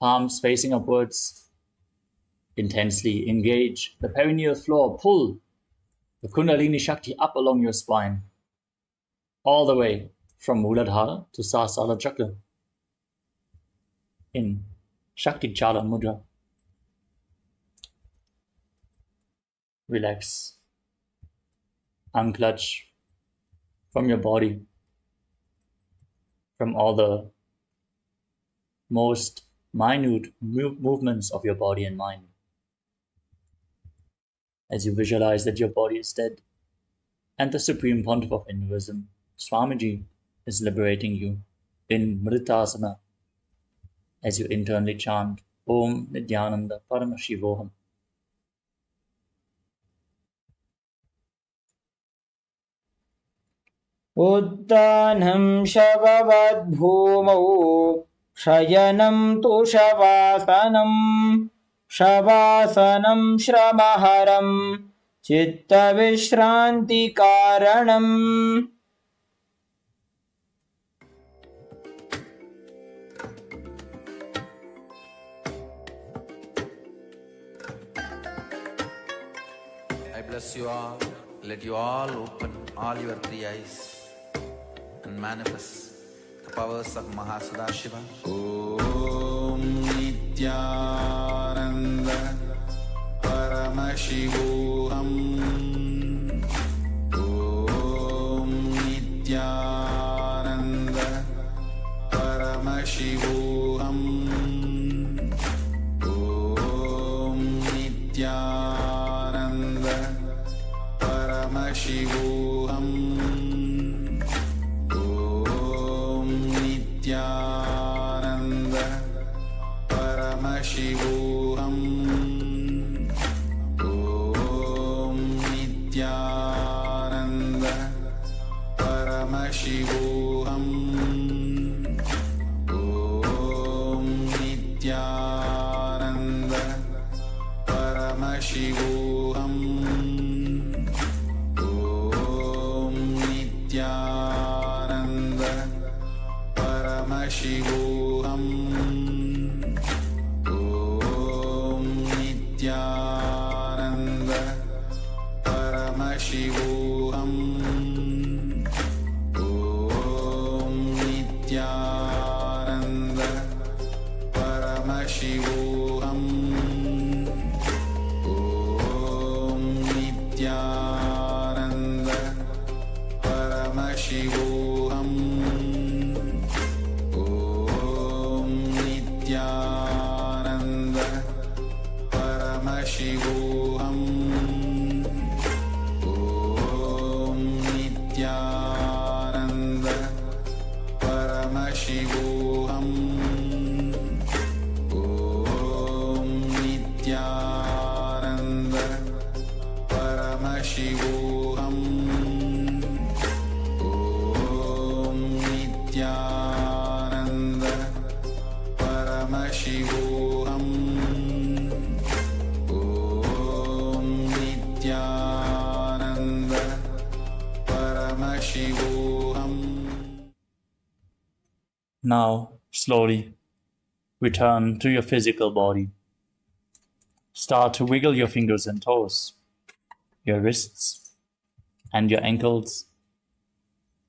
palms facing upwards. Intensely engage the perineal floor. Pull the Kundalini Shakti up along your spine, all the way from Muladhara to Sahasrara Chakra in Shakti Chala Mudra. Relax. Unclutch from your body, from all the most minute movements of your body and mind. As you visualize that your body is dead and the Supreme Pontiff of Hinduism, Swamiji, is liberating you in Mritasana as you internally chant Om Nidyananda Paramashivoham. उत्तानं शववद्भूमौ शयनं तुषवासनं शवासनं श्रमहरं चित्तविश्रान्तिकारणम्. I bless you all. Let you all open all your three eyes and manifest the powers of Sadashiva. Om Nityananda Paramashivoham. Om Nityananda Paramashivoham. Om Nityananda Paramashivoham. Om Nityananda Paramashivoham. Om Nityananda Paramashivoham. Om Nityananda Paramashivoham. Om Nityananda Paramashivoham. Om Nityananda Paramashivoham. Nityananda Paramashivoham Om Nityananda Paramashivoham Om Nityananda Paramashivoham Om Nityananda Paramashivoham Om Nityananda Paramashivoham Om Nityananda Paramashivoham Om Nityananda Paramashivoham. Now, slowly, return to your physical body. Start to wiggle your fingers and toes, your wrists and your ankles,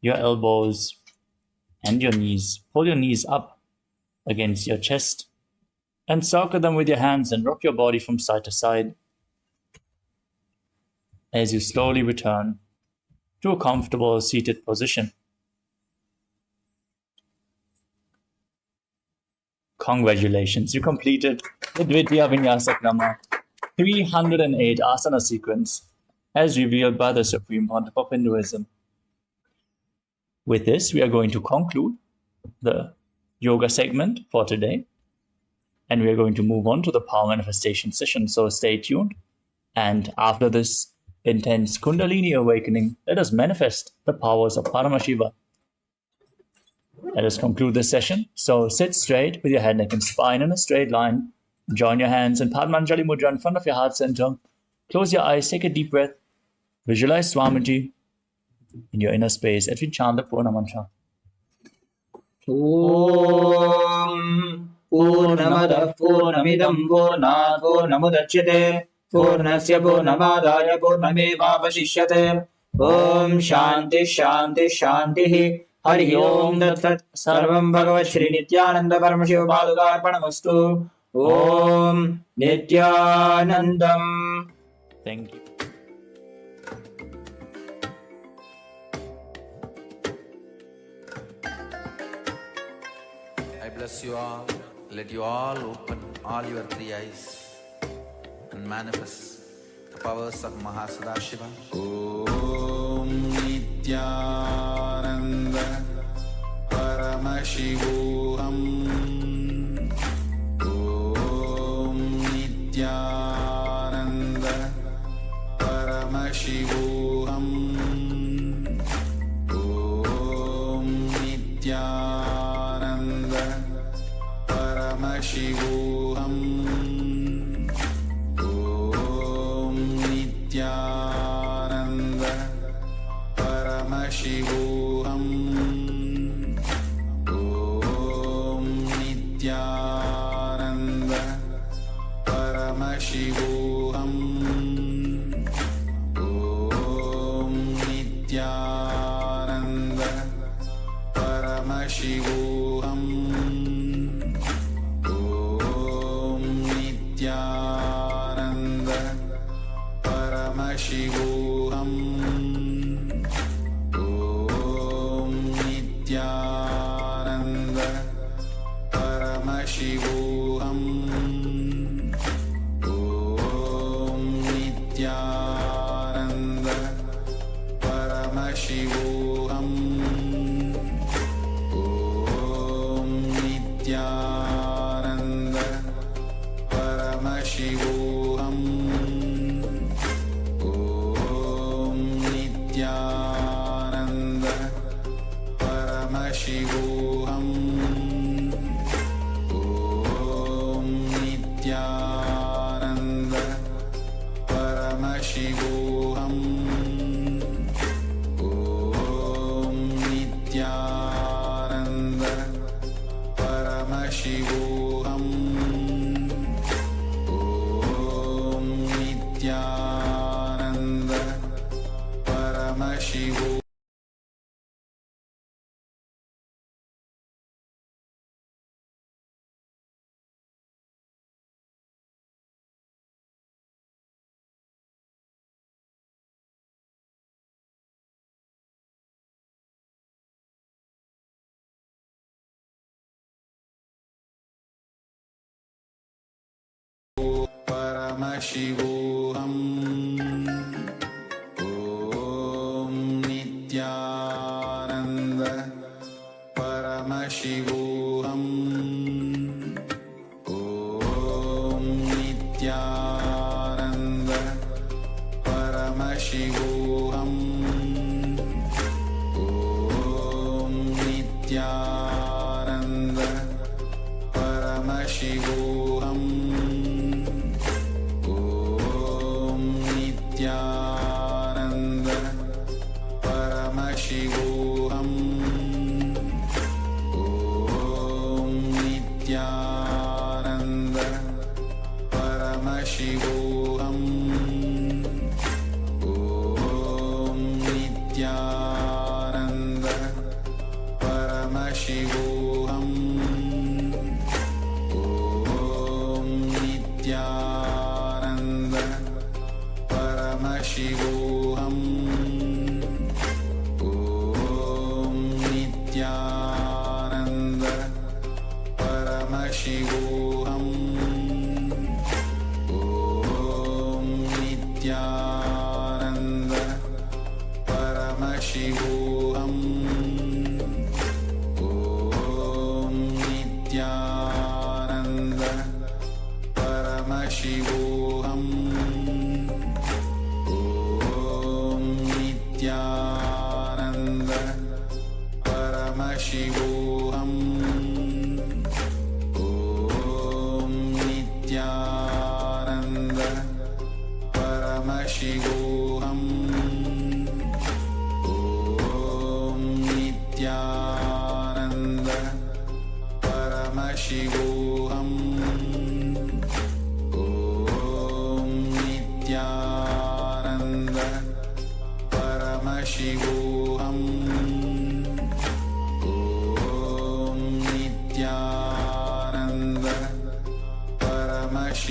your elbows and your knees. Pull your knees up against your chest and circle them with your hands and rock your body from side to side as you slowly return to a comfortable seated position. Congratulations, you completed the Dvitiya Vinyasa Krama 308 asana sequence as revealed by the Supreme Pontiff of Hinduism. With this, we are going to conclude the yoga segment for today, and we are going to move on to the power manifestation session. So stay tuned, and after this intense Kundalini awakening, let us manifest the powers of Paramashiva. Let us conclude this session. So sit straight with your head, neck, and spine in a straight line. Join your hands in Padmanjali Mudra in front of your heart center. Close your eyes, take a deep breath. Visualize Swamiji in your inner space as we chant the Purna Mantra. Om Purnamada Purnamidam Purnat Purnamudachyate Purnasya Purnamadaya Purnamevavashishyate. Om Shanti Shanti Shanti. Hari Om Tat Sat. Sarvam Bhagavat Shri Nityananda Paramashiva Padukarpanamastu. Om Nityanandam. Thank you. I bless you all. Let you all open all your three eyes and manifest the powers of Sadashiva. Om Nityananda Paramashivoham Om Nityananda Paramashivoham Om Nityananda Paramashivoham Om Nityananda Paramashivoham Om Nityananda Paramashivoham Om Nityananda Paramashivoham Om Nityananda Paramashivoham Om Nityananda Paramashivoham Om Nityananda Paramashivoham Om Nityananda Paramashivoham Om Nityananda Paramashivoham Om Nityananda Paramashivoham Om Nityananda Paramashivoham Om Nityananda Paramashivoham Paramashivoham. Om Nityananda Paramashivoham. Om Nityananda Paramashivoham. Om Nityananda Paramashivoham. Om Nityananda Paramashivoham. Om Nityananda Paramashivoham. Om Nityananda Paramashivoham. Om Nityananda Paramashivoham. Om Nityananda Paramashivoham. Om Nityananda Paramashivoham. Om Nityananda Paramashivoham. Om Nityananda Paramashivoham. Om Nityananda Paramashivoham. Om Nityananda Paramashivoham. Om Nityananda Paramashivoham. Om Nityananda Paramashivoham.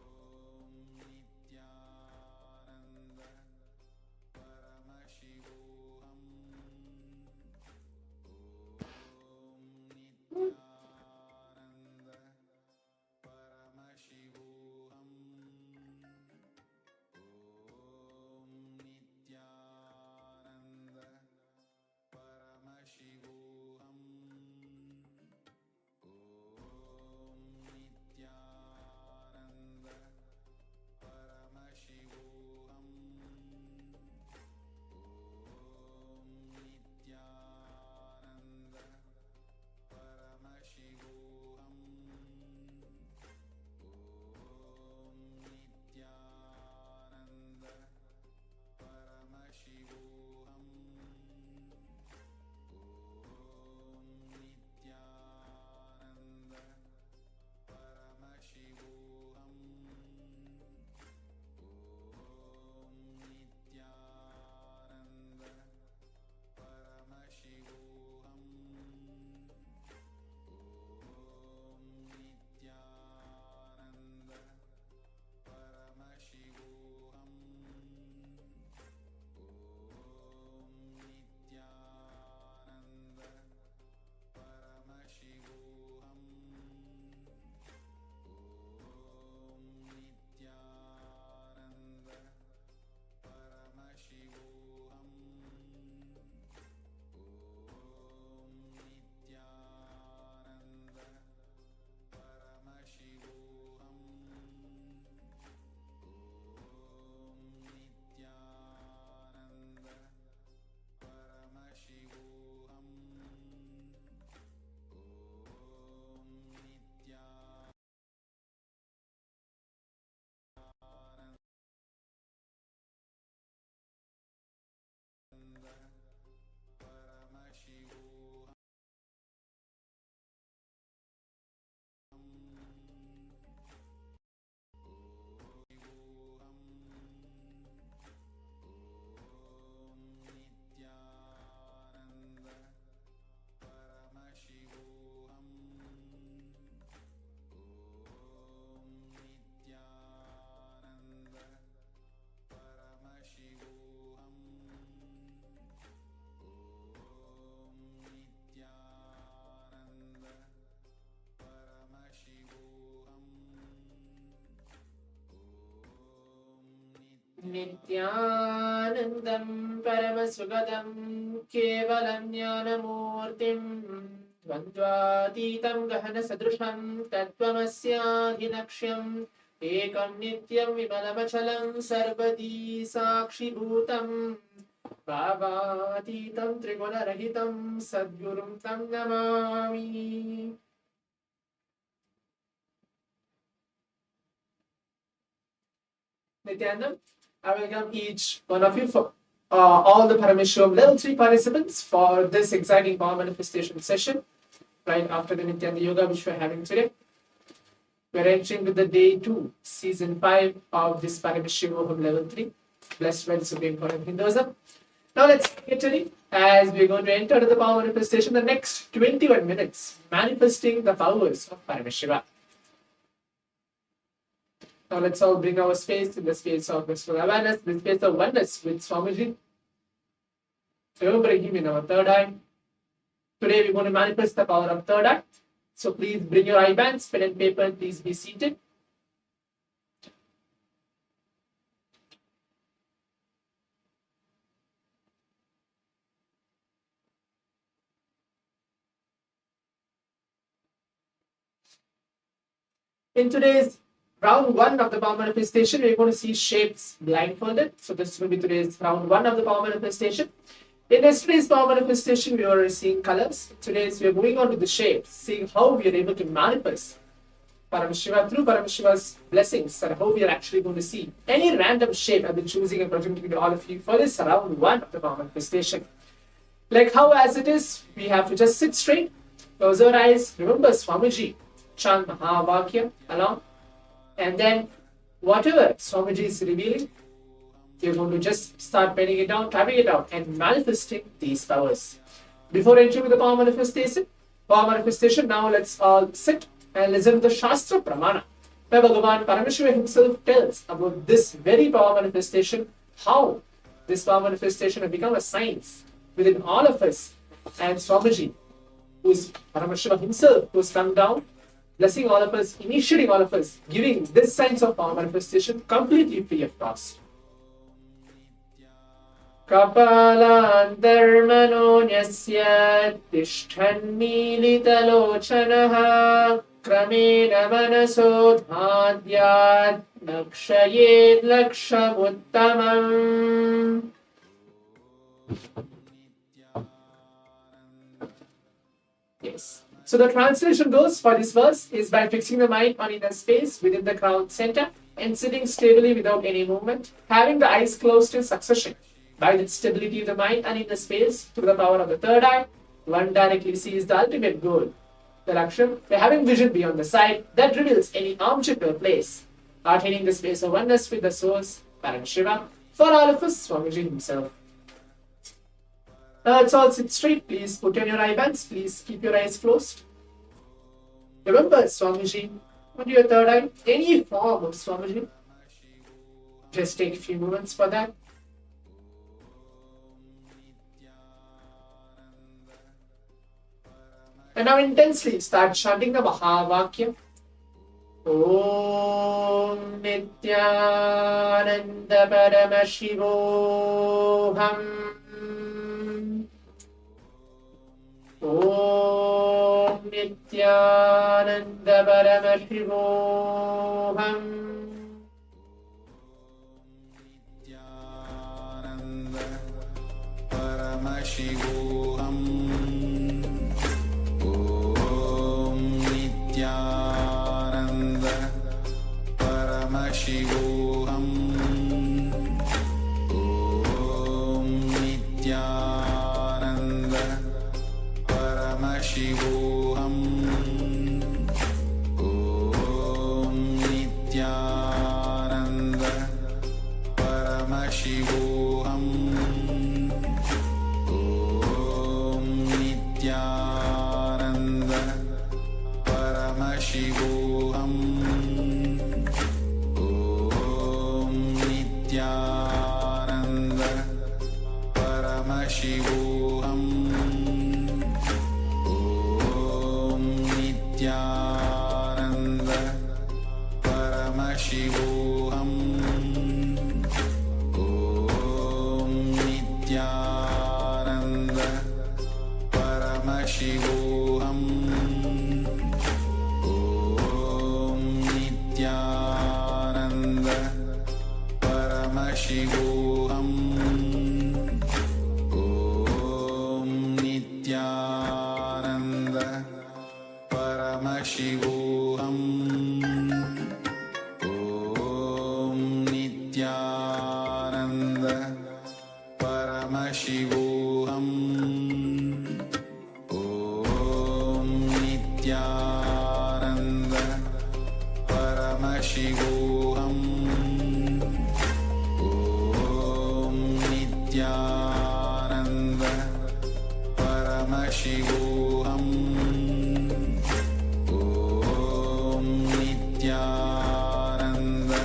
Om Paramashivoham. नित्यानन्दं परमसुखदं केवलं ज्ञानमूर्तिं द्वन्द्वातीतं गहनसदृशं तत्त्वमस्याधिलक्ष्यम् एकं नित्यं विमलमचलं सर्वदी साक्षिभूतम् भावातीतं त्रिगुणरहितं सद्गुरुं तं Namami. Nityanam, I welcome each one of you for all the Paramashivoham Level 3 participants for this exciting power manifestation session right after the Nityananda Yoga which we are having today. We are entering with the day 2, season 5 of this Paramashivoham Level 3, blessed by the Supreme Pontiff of Hinduism. Now let's get ready as we are going to enter the power manifestation the next 21 minutes, manifesting the powers of Paramashiva. Now let's all bring our space in the space of blissful awareness, the space of oneness with Swamiji. Remembering him in our third eye. Today we're going to manifest the power of third eye. So please bring your eye bands, pen and paper, and please be seated. In today's round 1 of the power manifestation, we're going to see shapes blindfolded. So this will be today's round 1 of the power manifestation. In yesterday's power manifestation, we were seeing colors. Today's we are moving on to the shapes, seeing how we are able to manifest Paramashiva through Paramashiva's blessings, and how we are actually going to see any random shape I've been choosing and projecting to all of you for this round 1 of the power manifestation. Like how as it is, we have to just sit straight, close our eyes, remember Swamiji, chant Mahavakya along. And then whatever Swamiji is revealing, you're going to just start penning it down, tapping it out, and manifesting these powers. Before entering the power manifestation, now let's all sit and listen to the Shastra Pramana, where Bhagavan Paramashivam himself tells about this very power manifestation, how this power manifestation has become a science within all of us. And Swamiji, who is Paramashivam himself, who has come down, blessing all of us, initiating all of us, giving this science of power manifestation completely free of cost. Kapalantarmanonyasya tishthanmilitalochanaha kramena manasodhadyat lakshayet lakshamuttamam. Yes. So the translation goes for this verse is by fixing the mind on inner space within the crown center and sitting stably without any movement, having the eyes closed in succession. By the stability of the mind and inner space, through the power of the third eye, one directly sees the ultimate goal, the Laksham, by having vision beyond the sight that reveals any object or place, attaining the space of oneness with the source, Paramashiva, for all of us, Swamiji himself. Now let's all sit straight. Please put on your eye bands. Please keep your eyes closed. Remember Swamiji, on your third eye, any form of Swamiji. Just take a few moments for that. And now intensely start chanting the Mahavakya. Om Nityananda Paramashivoham. Om Nityananda Paramashivoham. Nityananda Paramashivoham. Om Nityananda Paramashivoham. Om Nityananda Paramashivoham. Om Nityananda Paramashivoham. Om Nityananda Paramashivoham. Om Nityananda Paramashivoham. Om Nityananda Paramashivoham. Om Nityananda Paramashivoham. Om Nityananda Paramashivoham. Om Nityananda Paramashivoham. Om Nityananda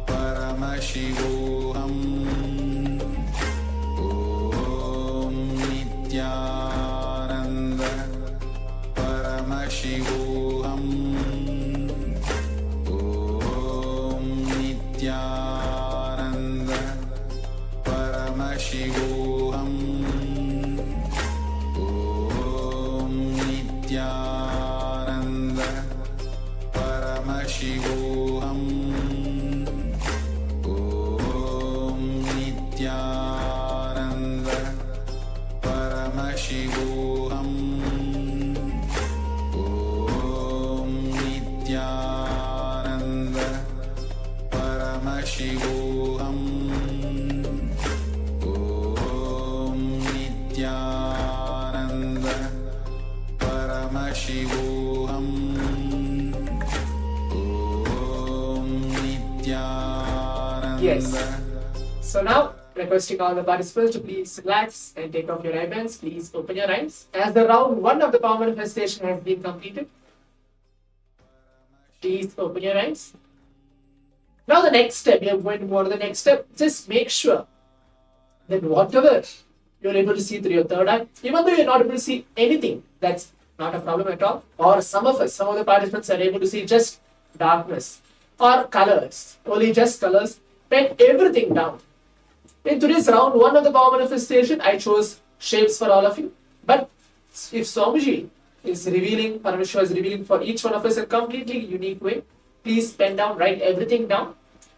Paramashivoham. Om Nityananda Paramashivoham. Om Nityananda Paramashivoham. Om Nityananda Paramashivoham. Om Nityananda Paramashivoham. Om Nityananda Paramashivoham. Om Nityananda Paramashivoham. Om Nityananda. Yes. So now, requesting all the participants to please relax and take off your eyebands. Please open your eyes. As the round 1 of the power manifestation has been completed, please open your eyes. Now the next step, we are going to go to the next step. Just make sure that whatever you're able to see through your third eye, even though you're not able to see anything, that's not a problem at all. Or some of us, some of the participants are able to see just darkness or colors, only just colors. Pen everything down. In today's round 1 of the power manifestation, I chose shapes for all of you. But if Swamiji is revealing, Paramashiva is revealing for each one of us a completely unique way, please pen down, write everything down.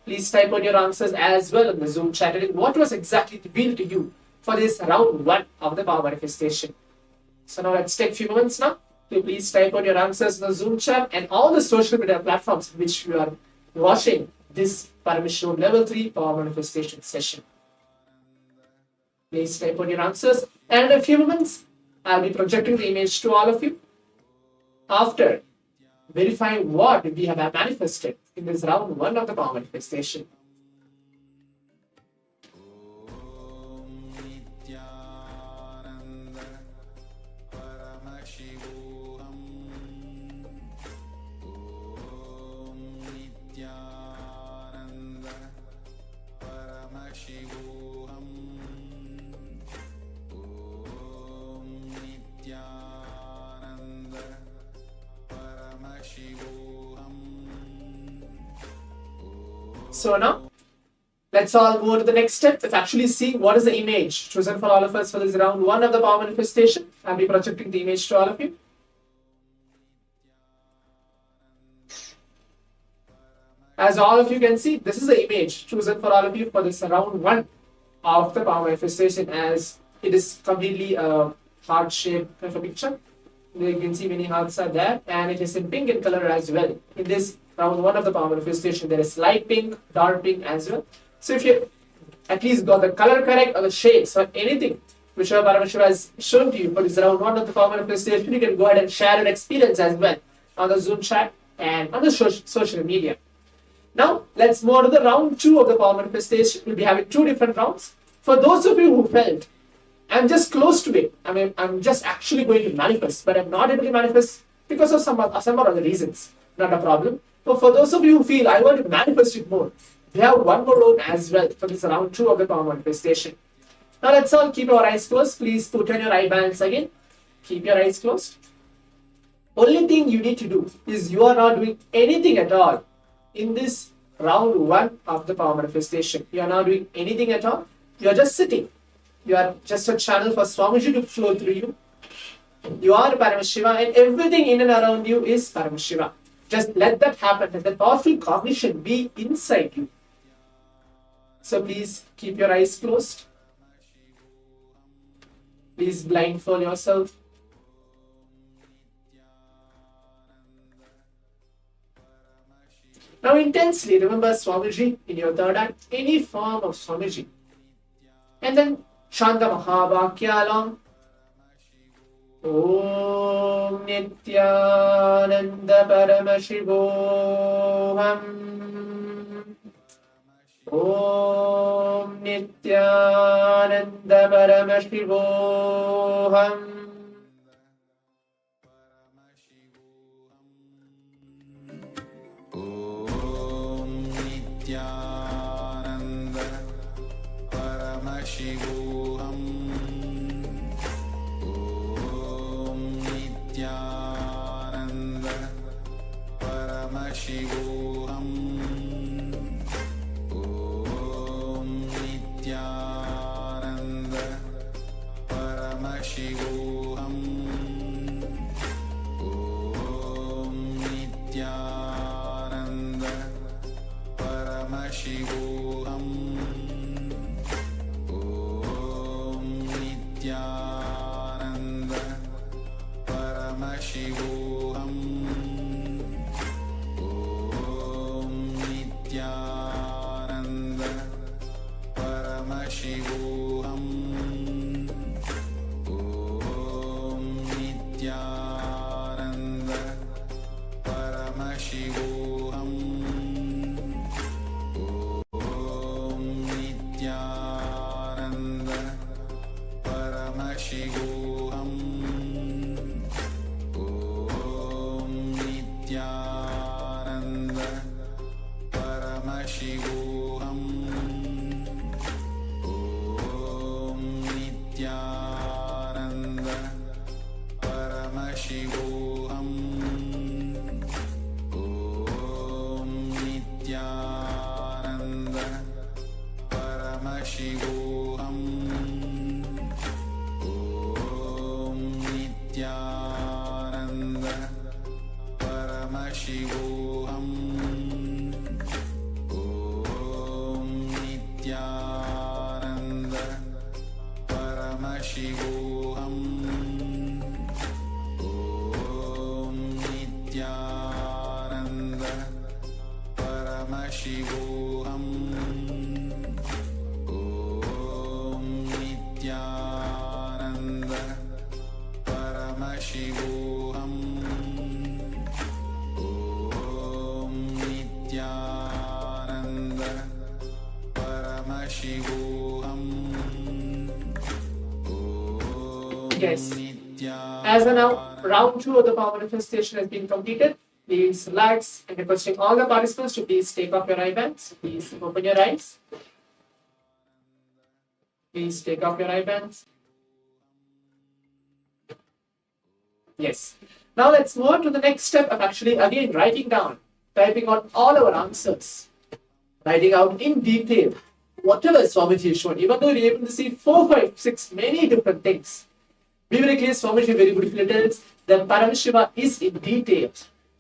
Please type out your answers as well in the Zoom chat. What was exactly revealed to you for this round 1 of the power manifestation? So now let's take a few moments now to please type out your answers in the Zoom chat and all the social media platforms in which you are watching this Paramashivoham Level 3 power manifestation session. Please type out your answers, and in a few moments I'll be projecting the image to all of you after verifying what we have manifested in this round 1 of the power manifestation. Om Nityananda Paramashivoham. Om Nityananda Paramashivoham. Om Nityananda Paramashivoham. So now let's all go to the next step. Let's actually see what is the image chosen for all of us for this round 1 of the power manifestation. I'll be projecting the image to all of you. As all of you can see, this is the image chosen for all of you for this round 1 of the power manifestation, as it is completely a heart shaped kind of a picture. You can see many hearts are there, and it is in pink in color as well. In this round 1 of the power manifestation, there is light pink, dark pink as well. So if you at least got the color correct or the shades or anything whichever Paramashiva has shown to you for this round 1 of the power manifestation, you can go ahead and share your experience as well on the Zoom chat and on the social media. Now let's move on to the round 2 of the power manifestation. We'll be having 2 different rounds. For those of you who felt, I'm just close to it, I'm just actually going to manifest, but I'm not able to manifest because of some other reasons, not a problem. But for those of you who feel, I want to manifest it more, we have one more round as well for this round 2 of the power manifestation. Now let's all keep our eyes closed. Please put on your eye bands again. Keep your eyes closed. Only thing you need to do is you are not doing anything at all in this round 1 of the power manifestation. You are not doing anything at all. You are just sitting. You are just a channel for Swamiji to flow through you. You are Paramashiva, and everything in and around you is Paramashiva. Just let that happen. Let that powerful cognition be inside you. So please keep your eyes closed. Please blindfold yourself. Now intensely remember Swamiji in your third eye, any form of Swamiji. And then Shanta Mahavakya along. Om Nityananda Paramashivoham. Om Nityananda Paramashivoham. Om Nityananda Paramashivoham. Om Nityananda Paramashivoham. Om Nityananda Paramashivoham. Om Nityananda Paramashivoham. Om Nityananda Paramashivoham. Om Nityananda Paramashivoham. Om Nityananda Paramashivoham. Om Nityananda Paramashivoham. Om Nityananda Paramashivoham. Om Nityananda Paramashivoham. Om Nityananda Paramashivoham. Om Nityananda Paramashivoham. Om Nityananda Paramashivoham. Om Nityananda Paramashivoham. Om Nityananda Paramashivoham. Om Nityananda Paramashivoham. Yes. As of now, round 2 of the power manifestation has been completed. Please relax and requesting all the participants to please take off your eye bands. Please open your eyes. Please take off your eye bands. Yes. Now let's move on to the next step of actually again writing down, typing out all our answers, writing out in detail whatever Swamiji is shown. Even though you're able to see 4, 5, 6 many different things, be very clear. Swamiji very beautifully tells that Paramashiva is in detail.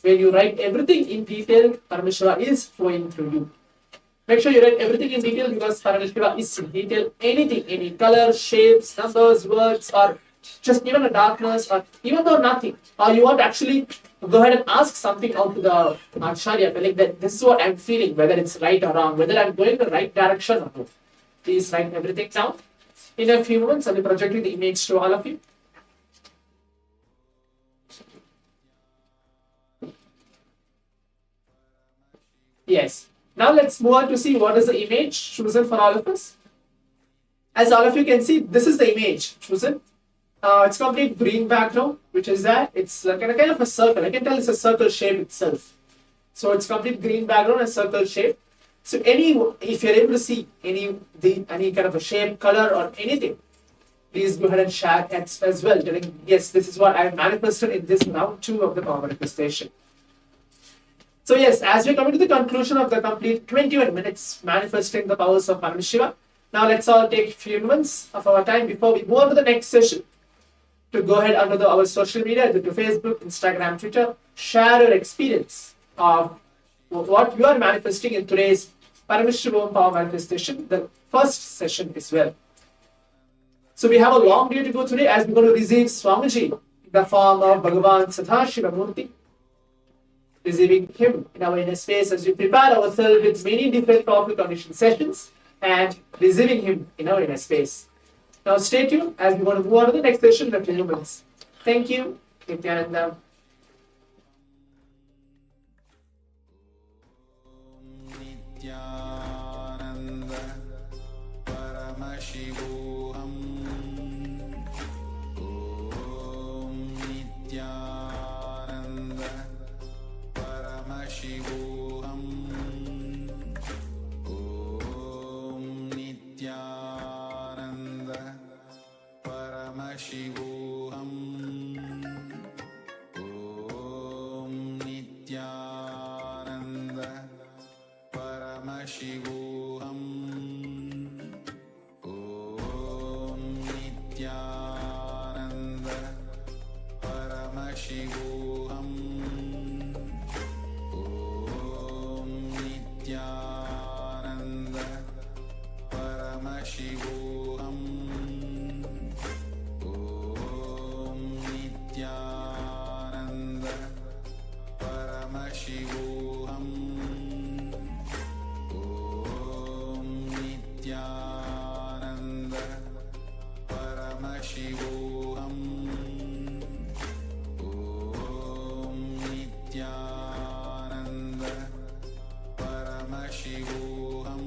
When you write everything in detail, Paramashiva is flowing through you. Make sure you write everything in detail because Paramashiva is in detail. Anything, any color, shapes, numbers, words, or just even a darkness, or even though nothing, or you want to actually go ahead and ask something out to the Acharya, like that, this is what I'm feeling, whether it's right or wrong, whether I'm going the right direction or not. Please write everything down. In a few moments, I'll be projecting the image to all of you. Yes. Now let's move on to see what is the image chosen for all of us. As all of you can see, this is the image chosen. It's complete green background, which is that it's like a kind of a circle. I can tell it's a circle shape itself. So it's complete green background and circle shape. So if you're able to see any kind of a shape, color, or anything, please go ahead and share it as well. Telling, yes, this is what I manifested in this round 2 of the power manifestation. So yes, as we're coming to the conclusion of the complete 21 minutes manifesting the powers of Paramashiva, now let's all take a few moments of our time before we move on to the next session to go ahead under our social media, to Facebook, Instagram, Twitter, share your experience of what you are manifesting in today's Paramashivoham Power Manifestation, the first session as well. So we have a long day to go today as we're going to receive Swamiji in the form of Bhagavan Sadashiva Murthy. receiving Him in our inner space as we prepare ourselves with many different powerful condition sessions and receiving Him in our inner space. Now stay tuned as we want to move on to the next session of humans. Thank you. Nityananda. Nityananda Paramashivoham Om Nityananda Paramashivoham Om Nityananda Paramashivoham Om Nityananda Paramashivoham Om Nityananda Paramashivoham Om Nityananda Paramashivoham Om Nityananda Paramashivoham Om Nityananda Paramashivoham Om Nityananda Paramashivoham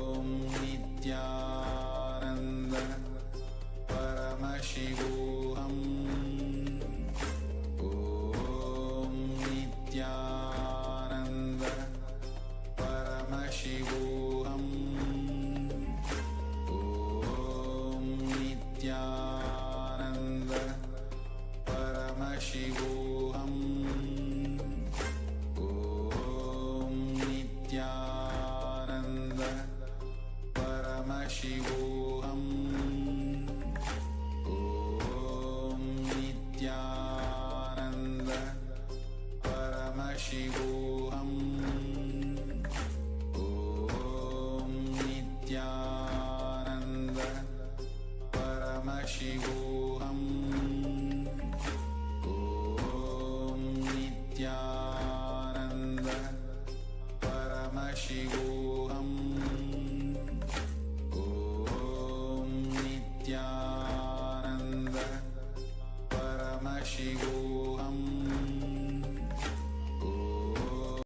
Om Nityananda Paramashivoham Om Nityananda Paramashivoham Om Nityananda Paramashivoham Om Nityananda Paramashivoham Om Nityananda Paramashivoham